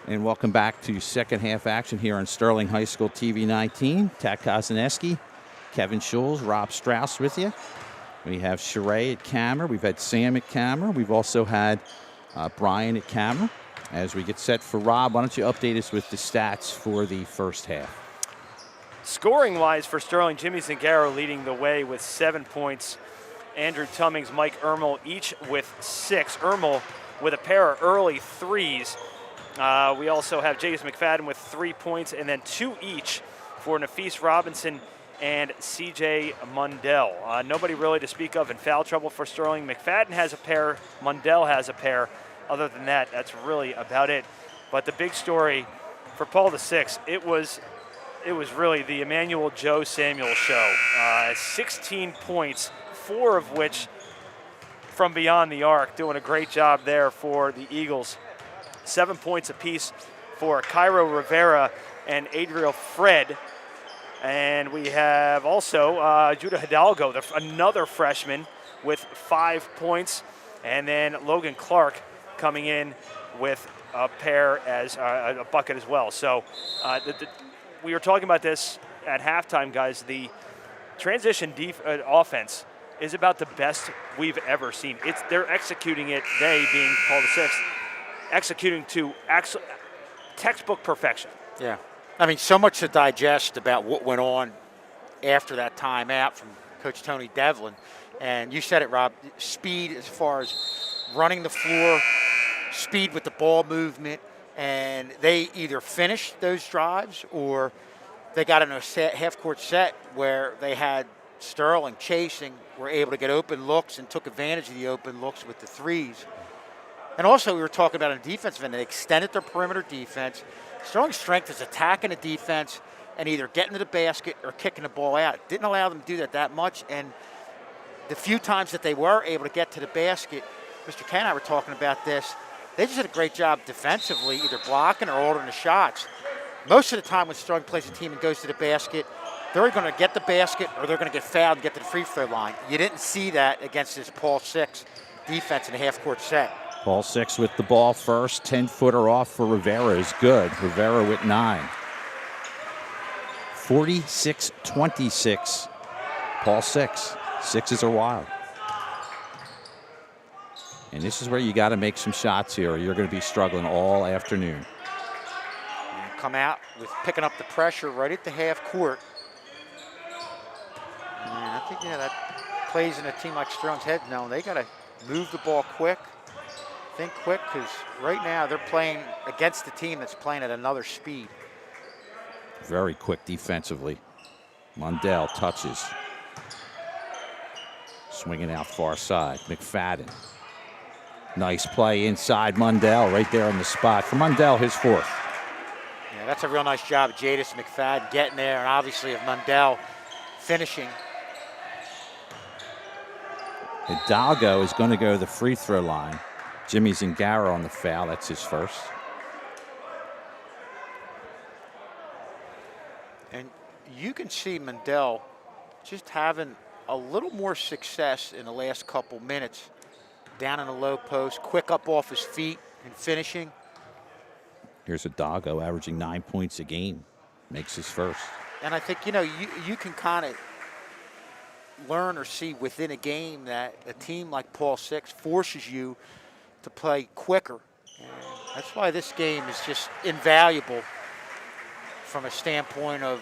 And welcome back to second half action here on Sterling High School TV 19. Tat Kozaneski, Kevin Schulz, Rob Strauss with you. We have Sheree at camera. We've had Sam at camera. We've also had Brian at camera. As we get set for Rob, why don't you update us with the stats for the first half? Scoring-wise for Sterling, Jimmy Zingaro leading the way with 7 points. Andrew Tummings, Mike Ermel each with 6. Ermel with a pair of early threes. We also have Jason McFadden with 3 points, and then 2 each for Nafis Robinson and CJ Mundell. Nobody really to speak of in foul trouble for Sterling. McFadden has a pair, Mundell has a pair. Other than that, that's really about it. But the big story for Paul VI, it was really the Emmanuel Joe Samuel show. 16 points, 4 of which from beyond the arc, doing a great job there for the Eagles. 7 points apiece for Cairo Rivera and Adriel Fred. And we have also Judah Hidalgo, another freshman, with 5 points. And then Logan Clark coming in with a pair as a bucket as well. So we were talking about this at halftime, guys. The transition offense is about the best we've ever seen. They're executing it, they being Paul VI, executing to textbook perfection. Yeah. I mean, so much to digest about what went on after that timeout from Coach Tony Devlin. And you said it, Rob, speed as far as running the floor, speed with the ball movement, and they either finished those drives or they got in a half-court set where they had Sterling chasing, were able to get open looks and took advantage of the open looks with the threes. And also we were talking about on the defensive end, they extended their perimeter defense. Sterling's strength is attacking the defense and either getting to the basket or kicking the ball out. Didn't allow them to do that much, and the few times that they were able to get to the basket, Mr. Ken and I were talking about this, they just did a great job defensively, either blocking or ordering the shots. Most of the time when Sterling plays a team and goes to the basket, they're going to get the basket or they're going to get fouled and get to the free throw line. You didn't see that against this Paul VI defense in a half-court set. Paul VI with the ball first. 10-footer off for Rivera is good. Rivera with 9. 46-26. Paul VI. Sixes are wild. And this is where you got to make some shots here, or you're going to be struggling all afternoon. And come out with picking up the pressure right at the half court. And I think that plays in a team like Sterling's head. No, they got to move the ball quick, think quick, because right now they're playing against the team that's playing at another speed. Very quick defensively. Mundell touches. Swinging out far side. McFadden. Nice play inside Mundell, right there on the spot. For Mundell, his 4th. Yeah, that's a real nice job of Jadis McFadden getting there, and obviously of Mundell finishing. Hidalgo is going to go to the free throw line. Jimmy Zingaro on the foul. That's his first. And you can see Mundell just having a little more success in the last couple minutes. Down in the low post, quick up off his feet and finishing. Here's Hidalgo averaging 9 points a game. Makes his first. And I think, you can kind of learn or see within a game that a team like Paul VI forces you to play quicker. And that's why this game is just invaluable from a standpoint of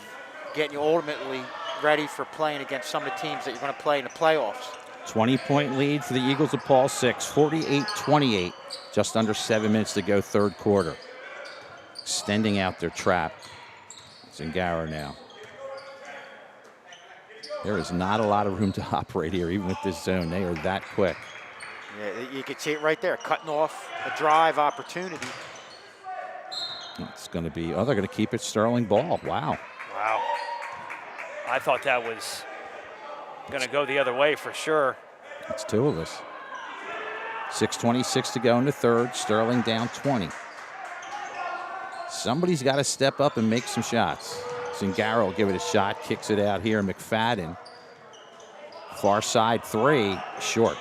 getting you ultimately ready for playing against some of the teams that you're going to play in the playoffs. 20-point lead for the Eagles of Paul VI, 48-28. Just under 7 minutes to go, third quarter. Extending out their trap. Zingaro now. There is not a lot of room to operate here, even with this zone. They are that quick. Yeah, you can see it right there, cutting off a drive opportunity. It's going to be, they're going to keep it Sterling ball. Wow. Wow. I thought that was going to go the other way for sure. It's 2 of us. 6:26 to go in the third. Sterling down 20. Somebody's got to step up and make some shots. Zingaro will give it a shot, kicks it out here. McFadden. Far side 3, short.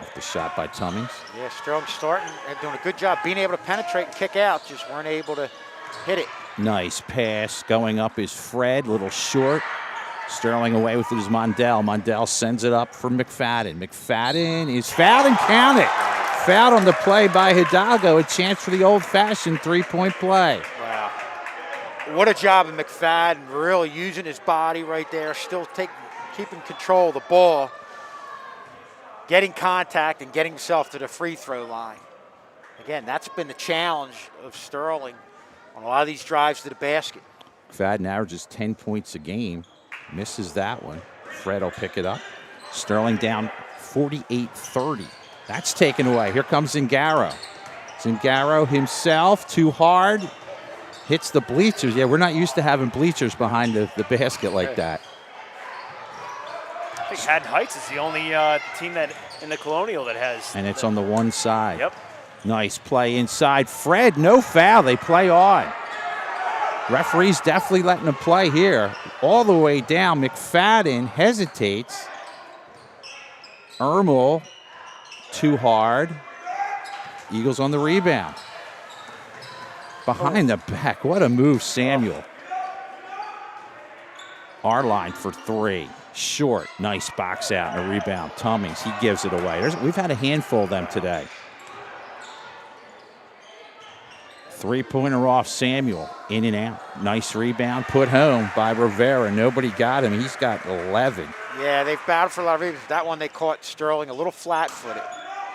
Off the shot by Tummings. Yeah, Sterling starting and doing a good job being able to penetrate and kick out. Just weren't able to hit it. Nice pass. Going up is Fred, little short. Sterling away with it is Mondell. Mondell sends it up for McFadden. McFadden is fouled and counted. Fouled on the play by Hidalgo. A chance for the old-fashioned three-point play. Wow. What a job of McFadden, really using his body right there, still keeping control of the ball, getting contact and getting himself to the free throw line. Again, that's been the challenge of Sterling on a lot of these drives to the basket. McFadden averages 10 points a game. Misses that one. Fred will pick it up. Sterling down 48-30. That's taken away. Here comes Zingaro. Zingaro himself, too hard. Hits the bleachers. Yeah, we're not used to having bleachers behind the basket like that. I think Haddon Heights is the only team that in the Colonial that has. And it's on the one side. Yep. Nice play inside. Fred, no foul. They play on. Referee's definitely letting them play here. All the way down. McFadden hesitates. Ermel, too hard. Eagles on the rebound. Behind the back. What a move, Samuel. Arline for three. Short. Nice box out and a rebound. Tummings, he gives it away. We've had a handful of them today. Three-pointer off Samuel. In and out. Nice rebound. Put home by Rivera. Nobody got him. He's got 11. Yeah, they've battled for a lot of rebounds. That one they caught Sterling a little flat-footed.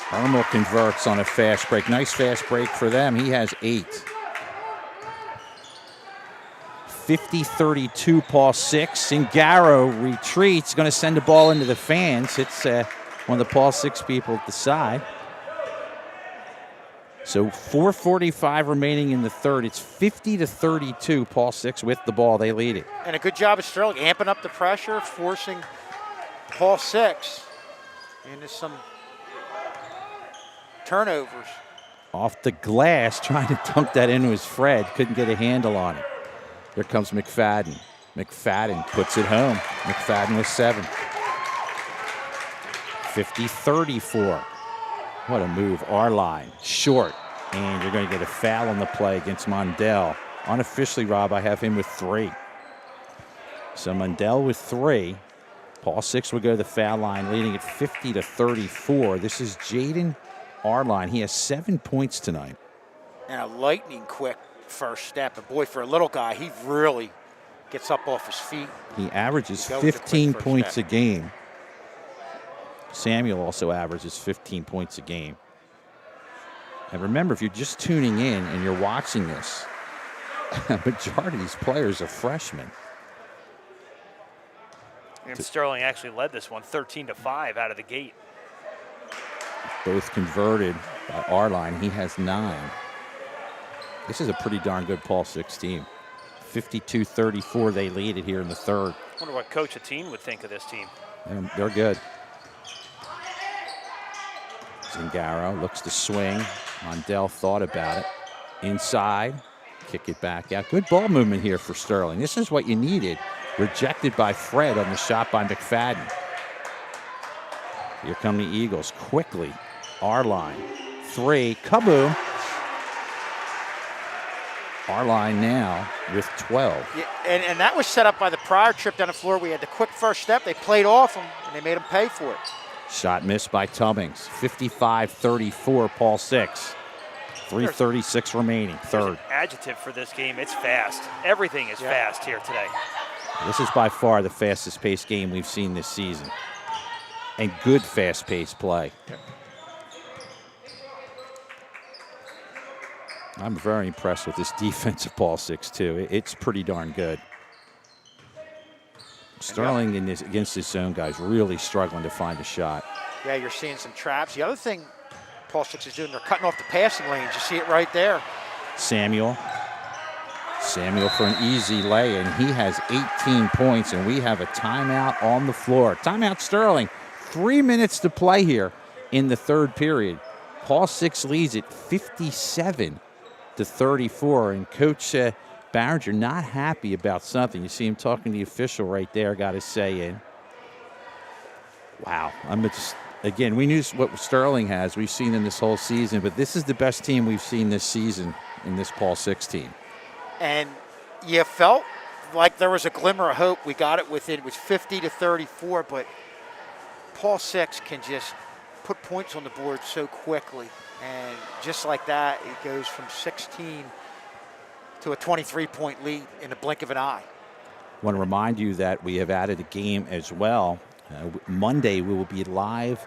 Ermel converts on a fast break. Nice fast break for them. He has 8. 50-32, Paul 6. Zingaro retreats. Going to send the ball into the fans. Hits one of the Paul 6 people at the side. So 4:45 remaining in the third. It's 50-32. Paul 6 with the ball. They lead it. And a good job of Sterling amping up the pressure, forcing Paul 6 into some turnovers. Off the glass, trying to dunk that in was Fred. Couldn't get a handle on it. Here comes McFadden. McFadden puts it home. McFadden with 7. 50-34. What a move. Arline, short. And you're going to get a foul on the play against Mondell. Unofficially, Rob, I have him with 3. So Mondell with 3. Paul 6 will go to the foul line, leading at 50-34. This is Jaden Arline. He has 7 points tonight. And a lightning quick first step. And boy, for a little guy, he really gets up off his feet. He averages 15 points a game. Samuel also averages 15 points a game. And remember, if you're just tuning in and you're watching this, a majority of these players are freshmen. And Sterling actually led this one 13-5 out of the gate. Both converted by Arline. He has 9. This is a pretty darn good Paul 6 team. 52-34, they lead it here in the third. I wonder what Coach Atene would think of this team. They're good. Zingaro looks to swing. Mondell thought about it. Inside, kick it back out. Good ball movement here for Sterling. This is what you needed. Rejected by Fred on the shot by McFadden. Here come the Eagles quickly. Arline, 3, kaboom. Arline now with 12. Yeah, and that was set up by the prior trip down the floor. We had the quick first step. They played off him, and they made him pay for it. Shot missed by Tummings. 55-34, Paul 6. 3:36 remaining, third. Adjective for this game, it's fast. Everything is fast here today. This is by far the fastest paced game we've seen this season. And good fast paced play. Yep. I'm very impressed with this defense of Paul 6 too. It's pretty darn good. Sterling against his zone guys really struggling to find a shot. Yeah, you're seeing some traps. The other thing Paul 6 is doing, they're cutting off the passing lanes. You see it right there. Samuel for an easy lay, and he has 18 points, and we have a timeout on the floor. Timeout Sterling. 3 minutes to play here in the third period. Paul 6 leads it 57-34, and Coach Barringer not happy about something. You see him talking to the official right there, got his say in. Wow, again, we knew what Sterling has. We've seen them this whole season, but this is the best team we've seen this season in this Paul Six team. And you felt like there was a glimmer of hope. We got it within, it was 50-34, but Paul Six can just put points on the board so quickly. And just like that, it goes from 16 to a 23-point lead in the blink of an eye. I want to remind you that we have added a game as well. Monday, we will be live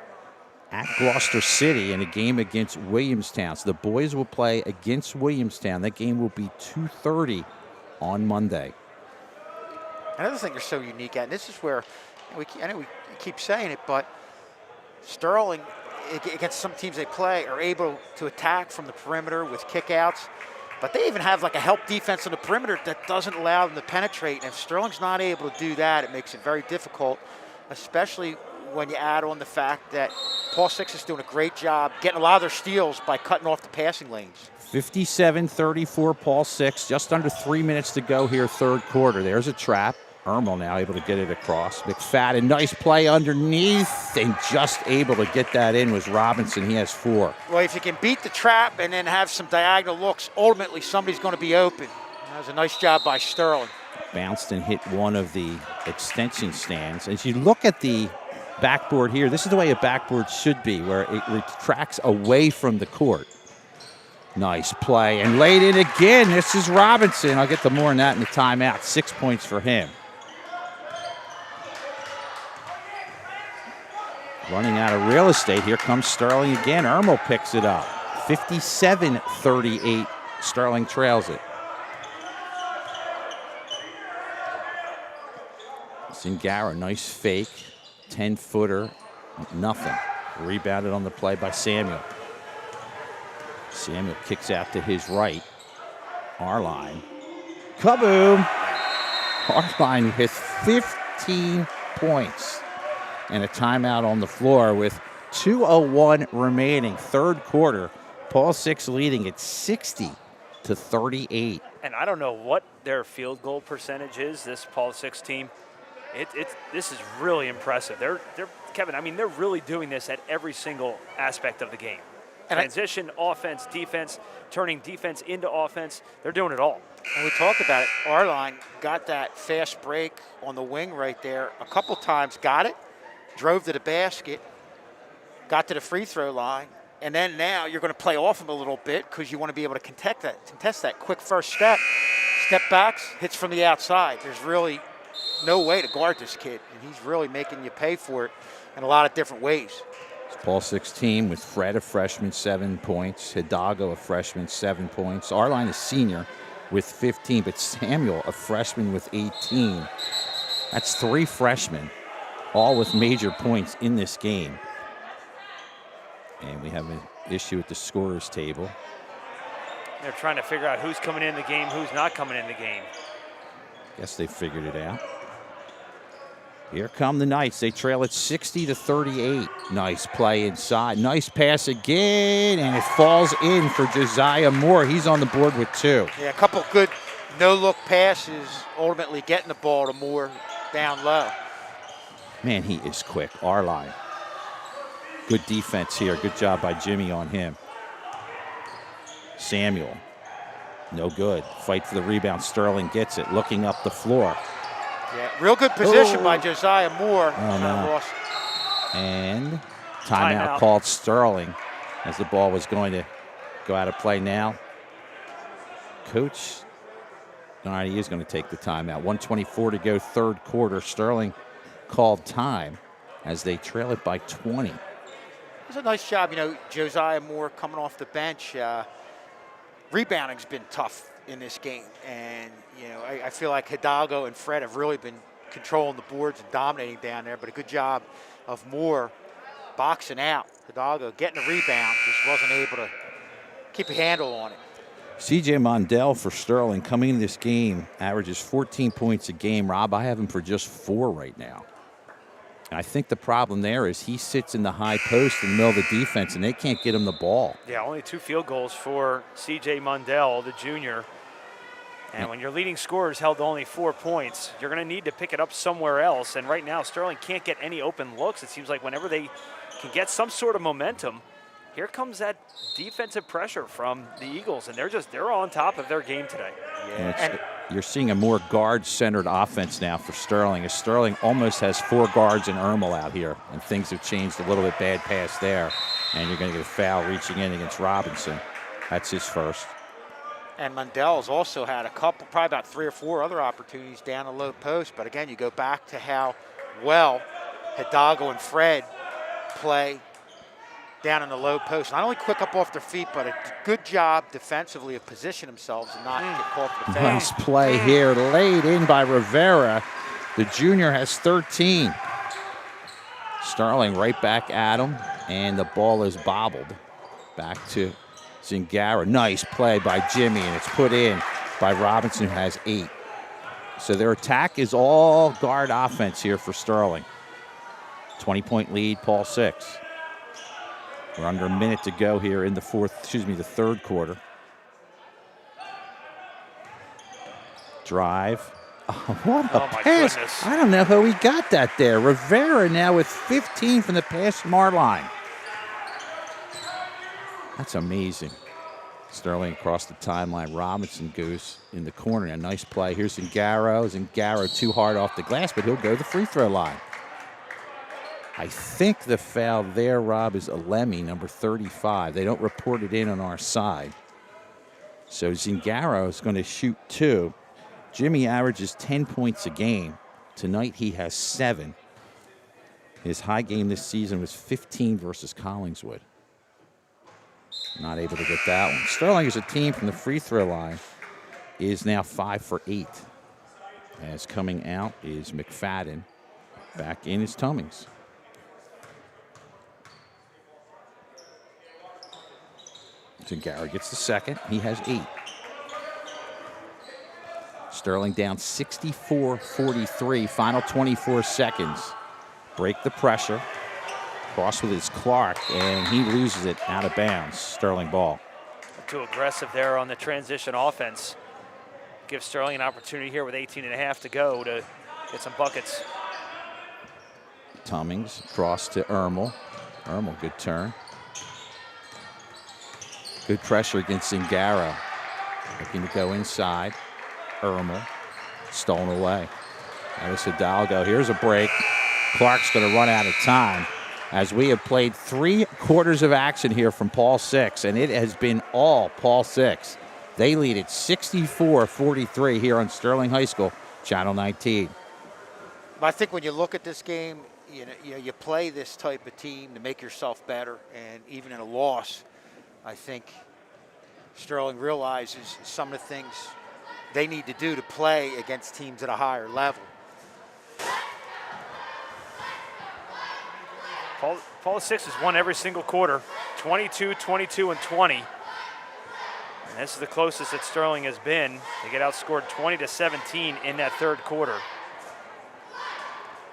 at Gloucester City in a game against Williamstown. So the boys will play against Williamstown. That game will be 2:30 on Monday. Another thing they're so unique at, and this is where, I know we keep saying it, but Sterling, against some teams they play, are able to attack from the perimeter with kickouts. But they even have like a help defense on the perimeter that doesn't allow them to penetrate. And if Sterling's not able to do that, it makes it very difficult, especially when you add on the fact that Paul Six is doing a great job getting a lot of their steals by cutting off the passing lanes. 57-34 Paul Six, just under 3 minutes to go here, third quarter. There's a trap. Ermel now able to get it across. McFadden, nice play underneath, and just able to get that in was Robinson. He has 4. Well, if you can beat the trap and then have some diagonal looks, ultimately somebody's going to be open. That was a nice job by Sterling. Bounced and hit one of the extension stands. As you look at the backboard here, this is the way a backboard should be, where it retracts away from the court. Nice play, and laid in again. This is Robinson. I'll get to more on that in the timeout. 6 points for him. Running out of real estate. Here comes Sterling again. Ermel picks it up. 57-38. Sterling trails it. Zingara, nice fake. 10-footer. Nothing. Rebounded on the play by Samuel. Samuel kicks out to his right. Arline. Kaboom! Arline with 15 points. And a timeout on the floor with 2:01 remaining. Third quarter. Paul Six leading at 60-38. And I don't know what their field goal percentage is, this Paul Six team. This is really impressive. They're Kevin, I mean, they're really doing this at every single aspect of the game. Transition, offense, defense, turning defense into offense. They're doing it all. And we talked about it. Arline got that fast break on the wing right there a couple times, got it, drove to the basket, got to the free throw line, and then now you're going to play off him a little bit because you want to be able to contest that quick first step. Step backs, hits from the outside. There's really no way to guard this kid, and he's really making you pay for it in a lot of different ways. It's Paul Six team with Fred, a freshman, 7 points. Hidalgo, a freshman, 7 points. Arline, a senior, with 15, but Samuel, a freshman, with 18. That's 3 freshmen, all with major points in this game. And we have an issue at the scorer's table. They're trying to figure out who's coming in the game, who's not coming in the game. Guess they figured it out. Here come the Knights. They trail at 60-38. Nice play inside. Nice pass again, and it falls in for Josiah Moore. He's on the board with 2. Yeah, a couple good no-look passes, ultimately getting the ball to Moore down low. Man, he is quick. Arline. Good defense here. Good job by Jimmy on him. Samuel. No good. Fight for the rebound. Sterling gets it. Looking up the floor. Yeah, real good position by Josiah Moore. Oh, no. And timeout called Sterling as the ball was going to go out of play now. Coach, all right, he is going to take the timeout. 1:24 to go, third quarter. Sterling called time as they trail it by 20. It was a nice job, Josiah Moore coming off the bench. Rebounding's been tough in this game, and I feel like Hidalgo and Fred have really been controlling the boards and dominating down there, but a good job of Moore boxing out. Hidalgo getting a rebound, just wasn't able to keep a handle on it. C.J. Mondell for Sterling coming into this game averages 14 points a game. Rob, I have him for just 4 right now. I think the problem there is he sits in the high post in the middle of the defense, and they can't get him the ball. Yeah, only 2 field goals for C.J. Mondell, the junior. And when your leading scorer is held to only 4 points, you're going to need to pick it up somewhere else. And right now, Sterling can't get any open looks. It seems like whenever they can get some sort of momentum, here comes that defensive pressure from the Eagles, and they're on top of their game today. Yeah. You're seeing a more guard-centered offense now for Sterling, as Sterling almost has 4 guards in Ermel out here, and things have changed a little bit. Bad pass there, and you're going to get a foul reaching in against Robinson. That's his first. And Mundell's also had a couple, probably about 3 or 4 other opportunities down the low post. But again, you go back to how well Hidalgo and Fred play down in the low post. Not only quick up off their feet, but a good job defensively of positioning themselves and not get caught for the foul. Nice play here, laid in by Rivera. The junior has 13. Sterling right back at him, and the ball is bobbled. Back to Zingara. Nice play by Jimmy, and it's put in by Robinson, who has 8. So their attack is all guard offense here for Sterling. 20-point lead, Paul 6. We're under a minute to go here in the third quarter. Drive. Oh, what a pass. Goodness. I don't know how he got that there. Rivera now with 15 from the pass-smart line. That's amazing. Sterling across the timeline. Robinson goes in the corner. A nice play. Here's Zingaro. Zingaro too hard off the glass, but he'll go to the free throw line. I think the foul there, Rob, is Alemi, number 35. They don't report it in on our side. So Zingaro is going to shoot 2. Jimmy averages 10 points a game. Tonight he has 7. His high game this season was 15 versus Collingswood. Not able to get that one. Sterling as a team from the free throw line is now 5 for 8. As coming out is McFadden. Back in is Tummings. Zingaro gets the second. He has 8. Sterling down 64-43. Final 24 seconds. Break the pressure. Cross with his Clark, and he loses it out of bounds. Sterling ball. Too aggressive there on the transition offense. Gives Sterling an opportunity here with 18.5 to go to get some buckets. Tummings cross to Ermel. Ermel, good turn. Good pressure against Zingaro. Looking to go inside. Ermel, stolen away. That was Hidalgo. Here's a break. Clark's going to run out of time, as we have played 3 quarters of action here from Paul 6, and it has been all Paul 6. They lead at 64-43 here on Sterling High School, Channel 19. I think when you look at this game, you play this type of team to make yourself better, and even in a loss, I think Sterling realizes some of the things they need to do to play against teams at a higher level. Paul 6 has won every single quarter, 22, 22, and 20. And this is the closest that Sterling has been. They get outscored 20-17 in that third quarter.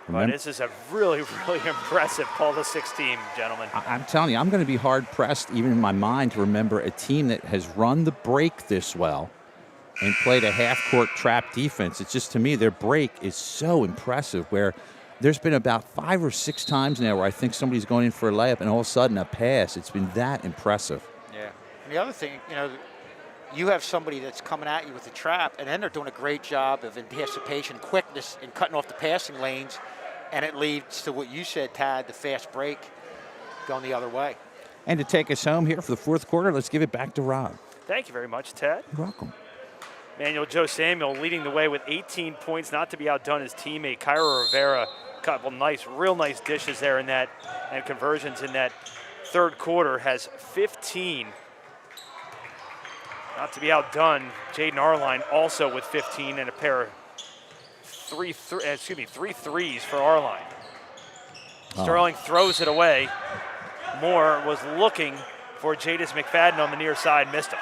But this is a really, really impressive Paul 6 team, gentlemen. I'm telling you, I'm going to be hard-pressed, even in my mind, to remember a team that has run the break this well and played a half-court trap defense. It's just, to me, their break is so impressive, where there's been about 5 or 6 times now where I think somebody's going in for a layup and all of a sudden a pass. It's been that impressive. Yeah. And the other thing, you have somebody that's coming at you with a trap, and then they're doing a great job of anticipation, quickness, and cutting off the passing lanes, and it leads to what you said, Tad, the fast break going the other way. And to take us home here for the fourth quarter, let's give it back to Rob. Thank you very much, Ted. You're welcome. Manuel Joe Samuel leading the way with 18 points, not to be outdone his teammate, Kyra Rivera. Couple real nice dishes there in that, and conversions in that third quarter, has 15. Not to be outdone, Jaden Arline also with 15 and a pair of three threes for Arline. Sterling throws it away. Moore was looking for Jadis McFadden on the near side, missed him.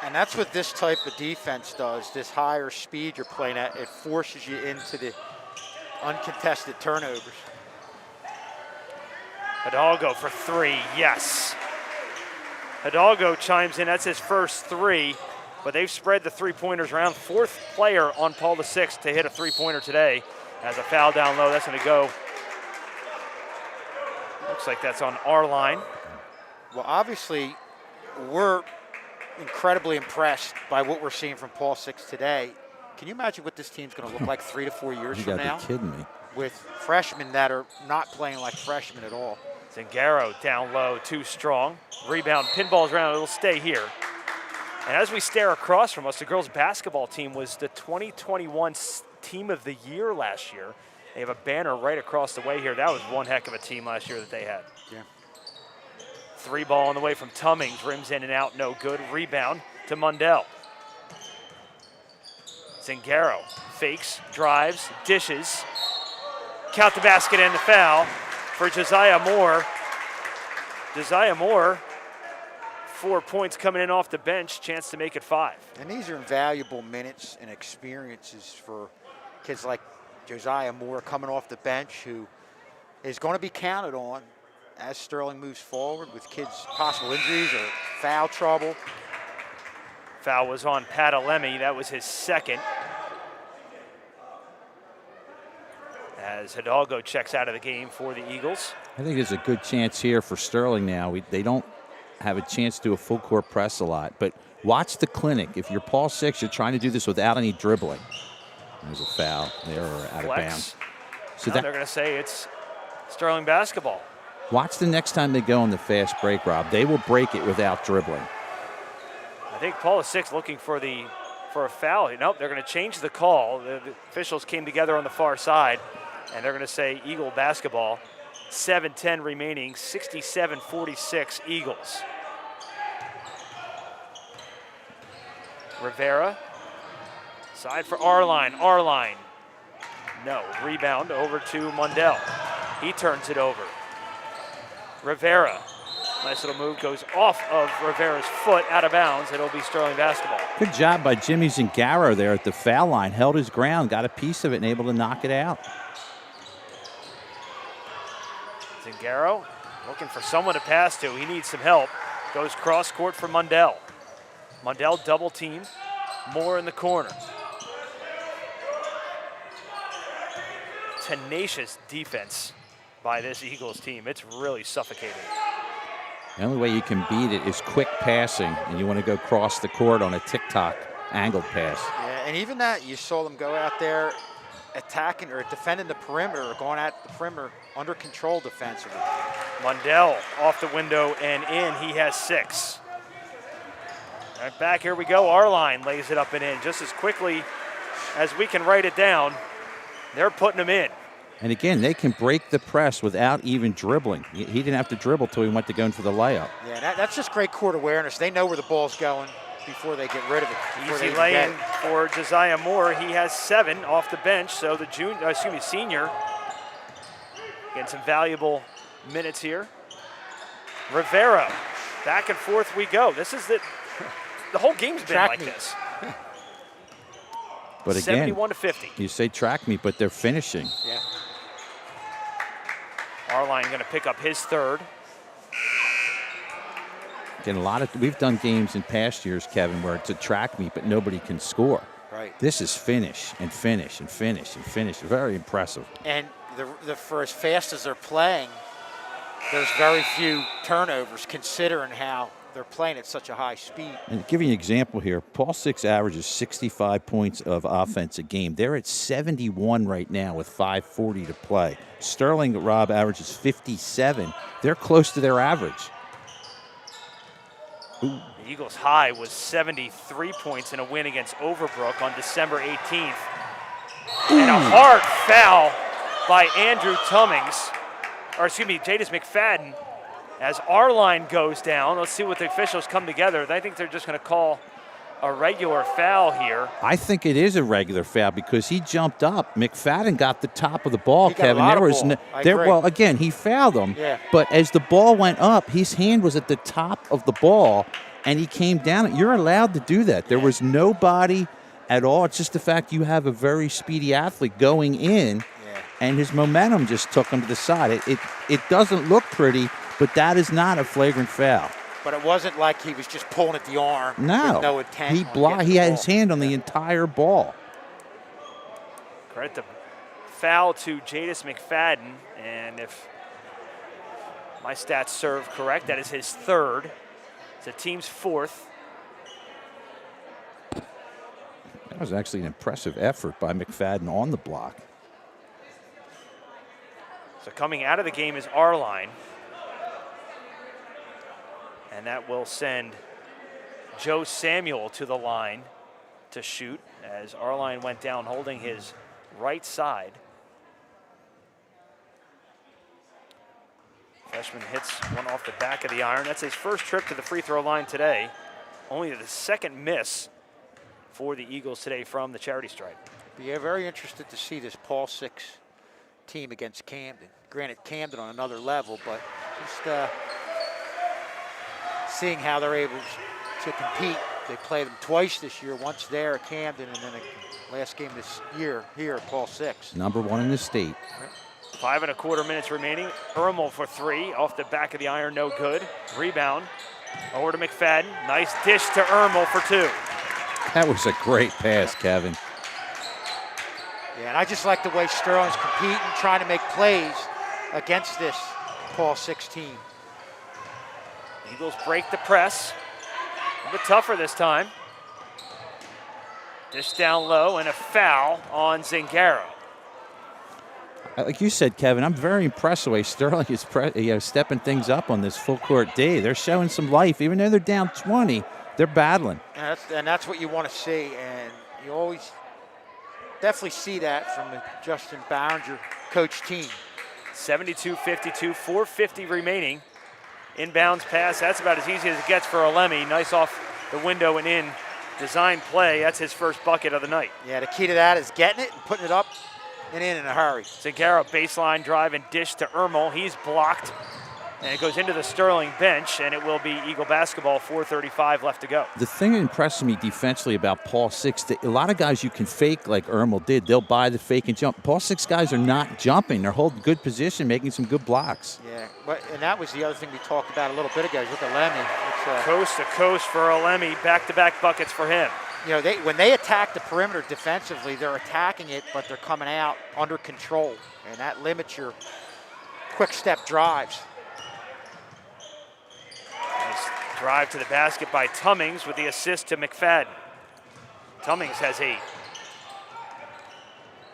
And that's what this type of defense does, this higher speed you're playing at. It forces you into the uncontested turnovers. Hidalgo for 3, yes. Hidalgo chimes in, that's his first 3, but they've spread the three-pointers around. 4th player on Paul VI to hit a three-pointer today. As a foul down low, that's going to go. Looks like that's on our line. Well, obviously, we're incredibly impressed by what we're seeing from Paul Six today. Can you imagine what this team's going to look like 3 to 4 years You from gotta now? be kidding me. With freshmen that are not playing like freshmen at all. Zingaro down low, too strong. Rebound, pinballs around, it'll stay here. And as we stare across from us, the girls basketball team was the 2021 Team of the Year last year. They have a banner right across the way here. That was one heck of a team last year that they had. Yeah. 3 ball on the way from Tummings, rims in and out, no good. Rebound to Mundell. Zingaro fakes, drives, dishes. Count the basket and the foul for Josiah Moore. Josiah Moore, 4 points coming in off the bench, chance to make it 5. And these are invaluable minutes and experiences for kids like Josiah Moore coming off the bench, who is going to be counted on as Sterling moves forward with kids' possible injuries or foul trouble. Foul was on Patalemi. That was his second. As Hidalgo checks out of the game for the Eagles. I think there's a good chance here for Sterling now. They don't have a chance to do a full court press a lot, but watch the clinic. If you're Paul Six, you're trying to do this without any dribbling. There's a foul there, or out of bounds. So they're going to say it's Sterling basketball. Watch the next time they go on the fast break, Rob. They will break it without dribbling. I think Paul Six looking for a foul. Nope, they're going to change the call. The officials came together on the far side, and they're going to say Eagle basketball. 7:10 remaining, 67-46 Eagles. Rivera, side for Arline. Arline, no. Rebound over to Mundell. He turns it over. Rivera, nice little move, goes off of Rivera's foot, out of bounds. It'll be Sterling basketball. Good job by Jimmy Zingaro there at the foul line. Held his ground, got a piece of it, and able to knock it out. Zingaro looking for someone to pass to. He needs some help. Goes cross court for Mundell. Mundell double teamed. Moore in the corner. Tenacious defense by this Eagles team. It's really suffocating. The only way you can beat it is quick passing, and you want to go cross the court on a tick-tock angled pass. Yeah, and even that, you saw them go out there attacking or defending the perimeter, or going at the perimeter under control defensively. Mundell off the window and in. He has 6. Right back, here we go. Arline lays it up and in just as quickly as we can write it down. They're putting them in. And again, they can break the press without even dribbling. He didn't have to dribble till he went to go in for the layup. Yeah, that's just great court awareness. They know where the ball's going before they get rid of it. Easy lay-in for Josiah Moore. He has 7 off the bench, so the senior getting some valuable minutes here. Rivera, back and forth we go. This is the whole game's been Track like meet. this. But again, 71-50. you say track meet, but they're finishing. Yeah. Arline going to pick up his 3rd. Again, we've done games in past years, Kevin, where it's a track meet, but nobody can score. Right. This is finish and finish and finish and finish. Very impressive. And for as fast as they're playing, there's very few turnovers considering how they're playing at such a high speed. And to give you an example here, Paul Six averages 65 points of offense a game. They're at 71 right now with 5:40 to play. Sterling, Rob, averages 57. They're close to their average. The Eagles' high was 73 points in a win against Overbrook on December 18th. And a hard foul by Andrew Tummings, Jadis McFadden, as Arline goes down. Let's see what the officials come together. I think they're just going to call a regular foul here. I think it is a regular foul because he jumped up. McFadden got the top of the ball, He got Kevin. a lot There of was ball. I agree. well, again, he fouled him. Yeah. But as the ball went up, his hand was at the top of the ball, and he came down. You're allowed to do that. There was nobody at all. It's just the fact you have a very speedy athlete going in, and his momentum just took him to the side. It doesn't look pretty, but that is not a flagrant foul. But it wasn't like he was just pulling at the arm No. with no intent. He on blocked. getting He the had ball. his hand on the entire ball. Credit the foul to Jadis McFadden, and if My stats serve correct. That is his third. It's the team's fourth. That was actually an impressive effort by McFadden on the block. So coming out of the game is Arline. And that will send Joe Samuel to the line to shoot as Arline went down holding his right side. Freshman hits one off the back of the iron. That's his first trip to the free throw line today. Only the second miss for the Eagles today from the charity stripe. Yeah, very interested to see this Paul Six team against Camden. Granted, Camden on another level, but just seeing how they're able to compete. They play them twice this year, once there at Camden and then the last game this year here at Paul Six. #1 in the state. 5.25 minutes remaining. Ermel for three off the back of the iron, no good. Rebound over to McFadden. Nice dish to Ermel for two. That was a great pass, Kevin. Yeah, and I just like the way Sterling's competing, trying to make plays against this Paul Six team. Eagles break the press. A bit tougher this time. Dish down low and a foul on Zingaro. Like you said, Kevin, I'm very impressed the way Sterling is stepping things up on this full court day. They're showing some life. Even though they're down 20, they're battling. And that's what you want to see. And you always definitely see that from the Justin Ballinger coach team. 72-52, 4:50 remaining. Inbounds pass, that's about as easy as it gets for Alemi. Nice off the window and in design play. That's his first bucket of the night. Yeah, the key to that is getting it and putting it up and in a hurry. Zingaro baseline drive and dish to Ermel. He's blocked, and it goes into the Sterling bench, and it will be Eagle basketball, 4:35 left to go. The thing that impresses me defensively about Paul Six, that a lot of guys you can fake like Ermel did. They'll buy the fake and jump. Paul Six guys are not jumping. They're holding good position, making some good blocks. Yeah, and that was the other thing we talked about a little bit ago. Look at Lemmy. Coast to coast for Alemi. Back-to-back buckets for him. You know, when they attack the perimeter defensively, they're attacking it, but they're coming out under control, and that limits your quick step drives. Nice drive to the basket by Tummings with the assist to McFadden. Tummings has 8.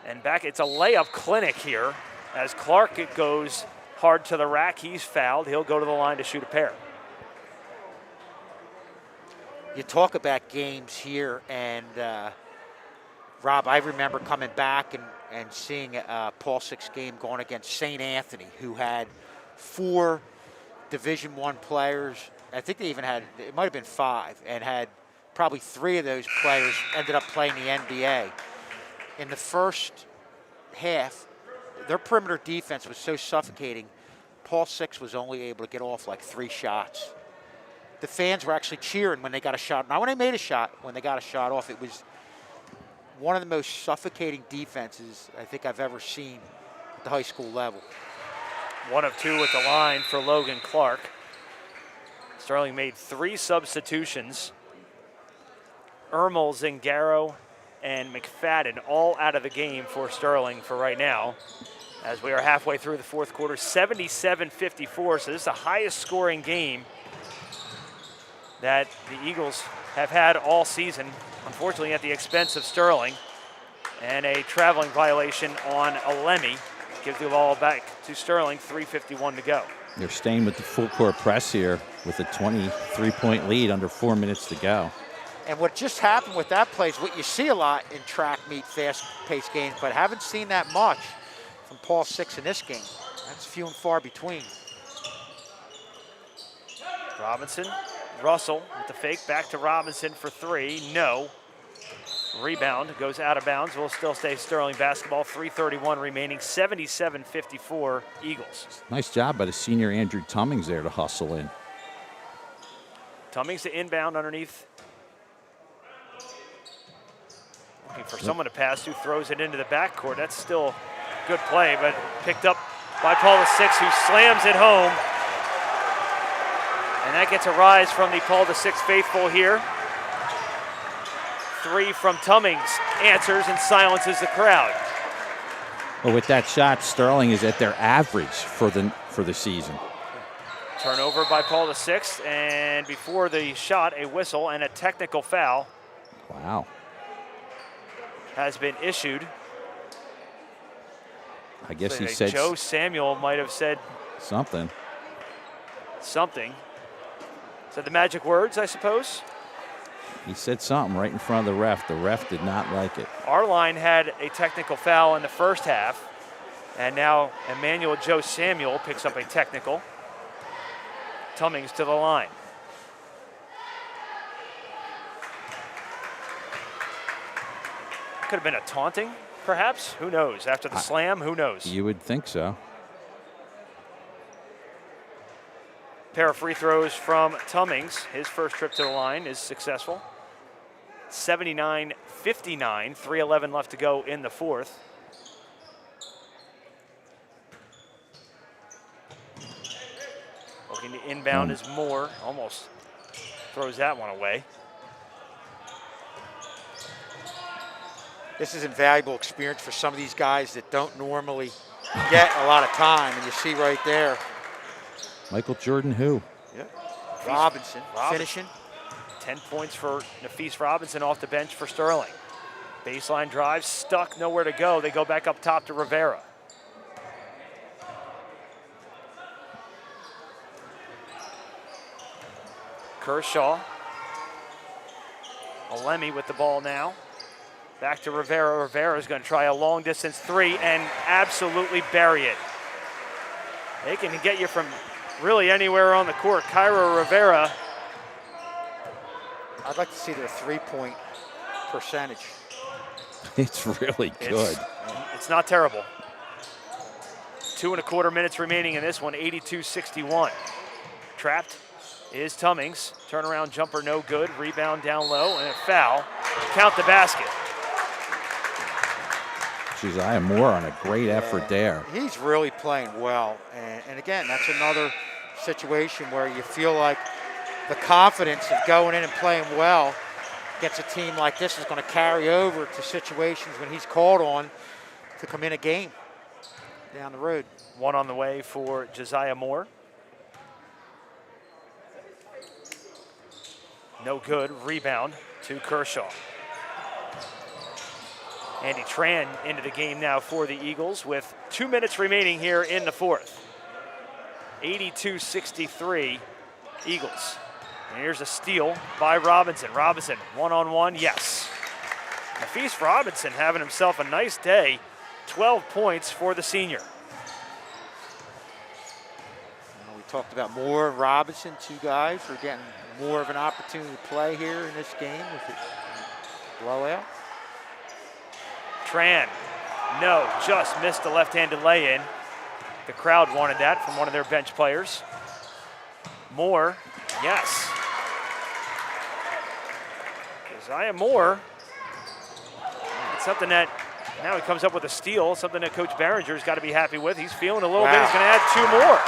And back, it's a layup clinic here as Clark goes hard to the rack. He's fouled. He'll go to the line to shoot a pair. You talk about games here, and Rob, I remember coming back and seeing a Paul Six game going against St. Anthony, who had 4 Division I players. I think they even had, it might have been 5, and had probably 3 of those players ended up playing the NBA. In the first half, their perimeter defense was so suffocating, Paul Six was only able to get off like 3 shots. The fans were actually cheering when they got a shot. Not when they made a shot, when they got a shot off. It was one of the most suffocating defenses I think I've ever seen at the high school level. 1 of 2 at the line for Logan Clark. Sterling made 3 substitutions. Ermel, Zingaro, and McFadden all out of the game for Sterling for right now. As we are halfway through the fourth quarter, 77-54. So this is the highest scoring game that the Eagles have had all season, unfortunately at the expense of Sterling. And a traveling violation on Alemi. Gives the ball back to Sterling, 3:51 to go. They're staying with the full court press here with a 23-point lead under 4 minutes to go. And what just happened with that play is what you see a lot in track meet, fast-paced games, but haven't seen that much from Paul Six in this game. That's few and far between. Robinson, Russell with the fake, back to Robinson for 3, no. Rebound goes out of bounds. Will still stay Sterling basketball. 3:31 remaining. 77-54 Eagles. Nice job by the senior Andrew Tummings there to hustle in. Tummings to inbound underneath. Looking for someone to pass to. Throws it into the backcourt. That's still good play, but picked up by Paul VI, who slams it home. And that gets a rise from the Paul VI faithful here. 3 from Tummings answers and silences the crowd. Well, with that shot, Sterling is at their average for the season. Turnover by Paul VI, and before the shot, a whistle and a technical foul. Wow. Has been issued. I guess So he said Joe Samuel might have said something. Said the magic words, I suppose. He said something right in front of the ref. The ref did not like it. Our line had a technical foul in the first half, and now Emmanuel Joe Samuel picks up a technical. Tummings to the line. Could have been a taunting, perhaps. Who knows? After the slam, who knows? You would think so. Pair of free throws from Tummings. His first trip to the line is successful. 79-59, 3:11 left to go in the fourth. Looking to inbound is Moore. Almost throws that one away. This is invaluable experience for some of these guys that don't normally get a lot of time, and you see right there. Michael Jordan who? Yeah. Robinson finishing. 10 points for Nafis Robinson off the bench for Sterling. Baseline drive, stuck, nowhere to go. They go back up top to Rivera. Kershaw. Alemi with the ball now. Back to Rivera. Rivera is going to try a long distance three and absolutely bury it. They can get you from really anywhere on the court. Cairo Rivera. I'd like to see their three-point percentage. It's really good. It's not terrible. 2.25 minutes remaining in this one, 82-61. Trapped is Tummings. Turnaround jumper no good. Rebound down low and a foul. Count the basket. Josiah Moore on a great effort there. He's really playing well. And again, that's another situation where you feel like the confidence of going in and playing well against a team like this is going to carry over to situations when he's called on to come in a game down the road. One on the way for Josiah Moore. No good. Rebound to Kershaw. Andy Tran into the game now for the Eagles with 2 minutes remaining here in the fourth. 82-63 Eagles. And here's a steal by Robinson. Robinson, one-on-one, yes. Nafis Robinson having himself a nice day. 12 points for the senior. We talked about Moore and Robinson, two guys who are getting more of an opportunity to play here in this game with it blowout. Tran, no, just missed the left-handed lay-in. The crowd wanted that from one of their bench players. Moore, yes. Josiah Moore, it's something that now he comes up with a steal, something that Coach Behringer's got to be happy with. He's feeling a little bit. He's going to add 2 more.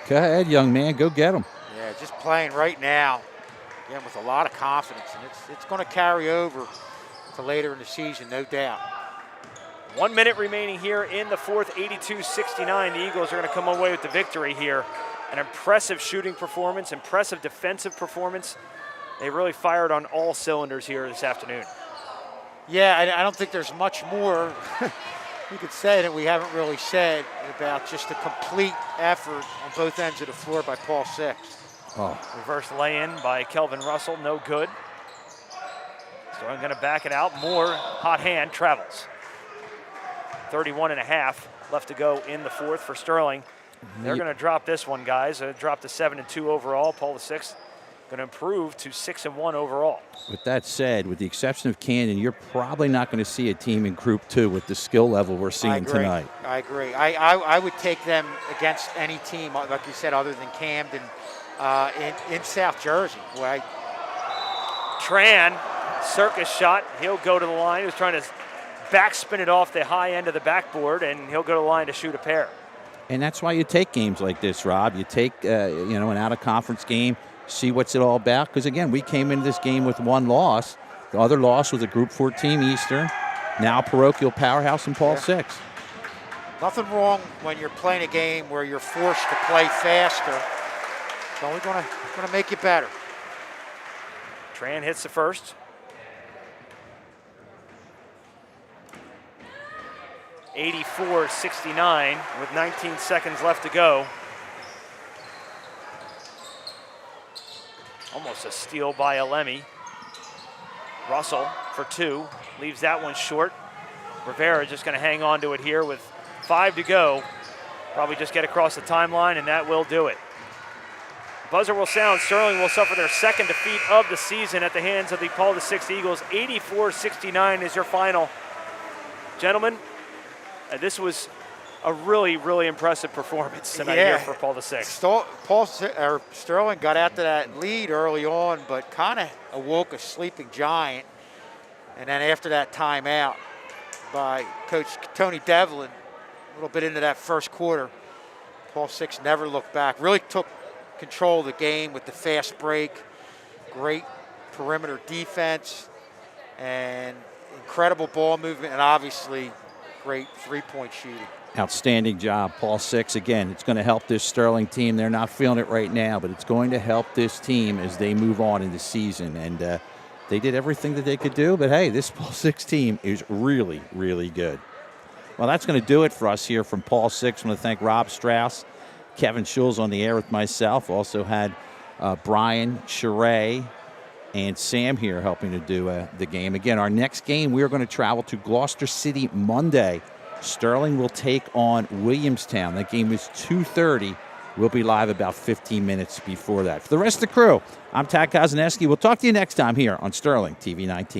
Go ahead, young man. Go get him. Yeah, just playing right now, again, with a lot of confidence, and it's going to carry over to later in the season, no doubt. 1 minute remaining here in the fourth, 82-69. The Eagles are going to come away with the victory here. An impressive shooting performance, impressive defensive performance. They really fired on all cylinders here this afternoon. Yeah, I don't think there's much more we could say that we haven't really said about just a complete effort on both ends of the floor by Paul VI. Oh. Reverse lay-in by Kelvin Russell, no good. So I'm going to back it out. Moore, hot hand, travels. 31.5 left to go in the fourth for Sterling. They're going to drop this one, guys. Drop to 7-2 overall. Paul VI going to improve to 6-1 overall. With that said, with the exception of Canyon, you're probably not going to see a team in Group 2 with the skill level we're seeing tonight. I agree. I would take them against any team, like you said, other than Camden in South Jersey. Right? Tran, circus shot. He'll go to the line. He was trying to backspin it off the high end of the backboard, and he'll go to the line to shoot a pair. And that's why you take games like this, Rob. You take an out-of-conference game, see what's it all about. Because, again, we came into this game with one loss. The other loss was a Group 4 team, Eastern. Now parochial powerhouse in Paul VI. Nothing wrong when you're playing a game where you're forced to play faster. It's only going to make you better. Tran hits the first. 84-69 with 19 seconds left to go. Almost a steal by Alemi. Russell for 2, leaves that one short. Rivera just going to hang on to it here with 5 to go. Probably just get across the timeline, and that will do it. Buzzer will sound. Sterling will suffer their second defeat of the season at the hands of the Paul VI Eagles. 84-69 is your final. Gentlemen, this was a really, really impressive performance tonight here for Paul VI. Sterling got out to that lead early on, but kind of awoke a sleeping giant. And then after that timeout by Coach Tony Devlin, a little bit into that first quarter, Paul VI never looked back. Really took control of the game with the fast break, great perimeter defense, and incredible ball movement, and obviously great three-point shooting. Outstanding job, Paul VI. Again, it's going to help this Sterling team. They're not feeling it right now, but it's going to help this team as they move on in the season. And they did everything that they could do, but hey, this Paul VI team is really, really good. Well, that's going to do it for us here from Paul VI. I want to thank Rob Strauss, Kevin Schulz on the air with myself. Also had Brian, Sheree, and Sam here helping to do the game. Again, our next game, we are going to travel to Gloucester City Monday. Sterling will take on Williamstown. That game is 2:30. We'll be live about 15 minutes before that. For the rest of the crew, I'm Tad Kozaneski. We'll talk to you next time here on Sterling TV 19.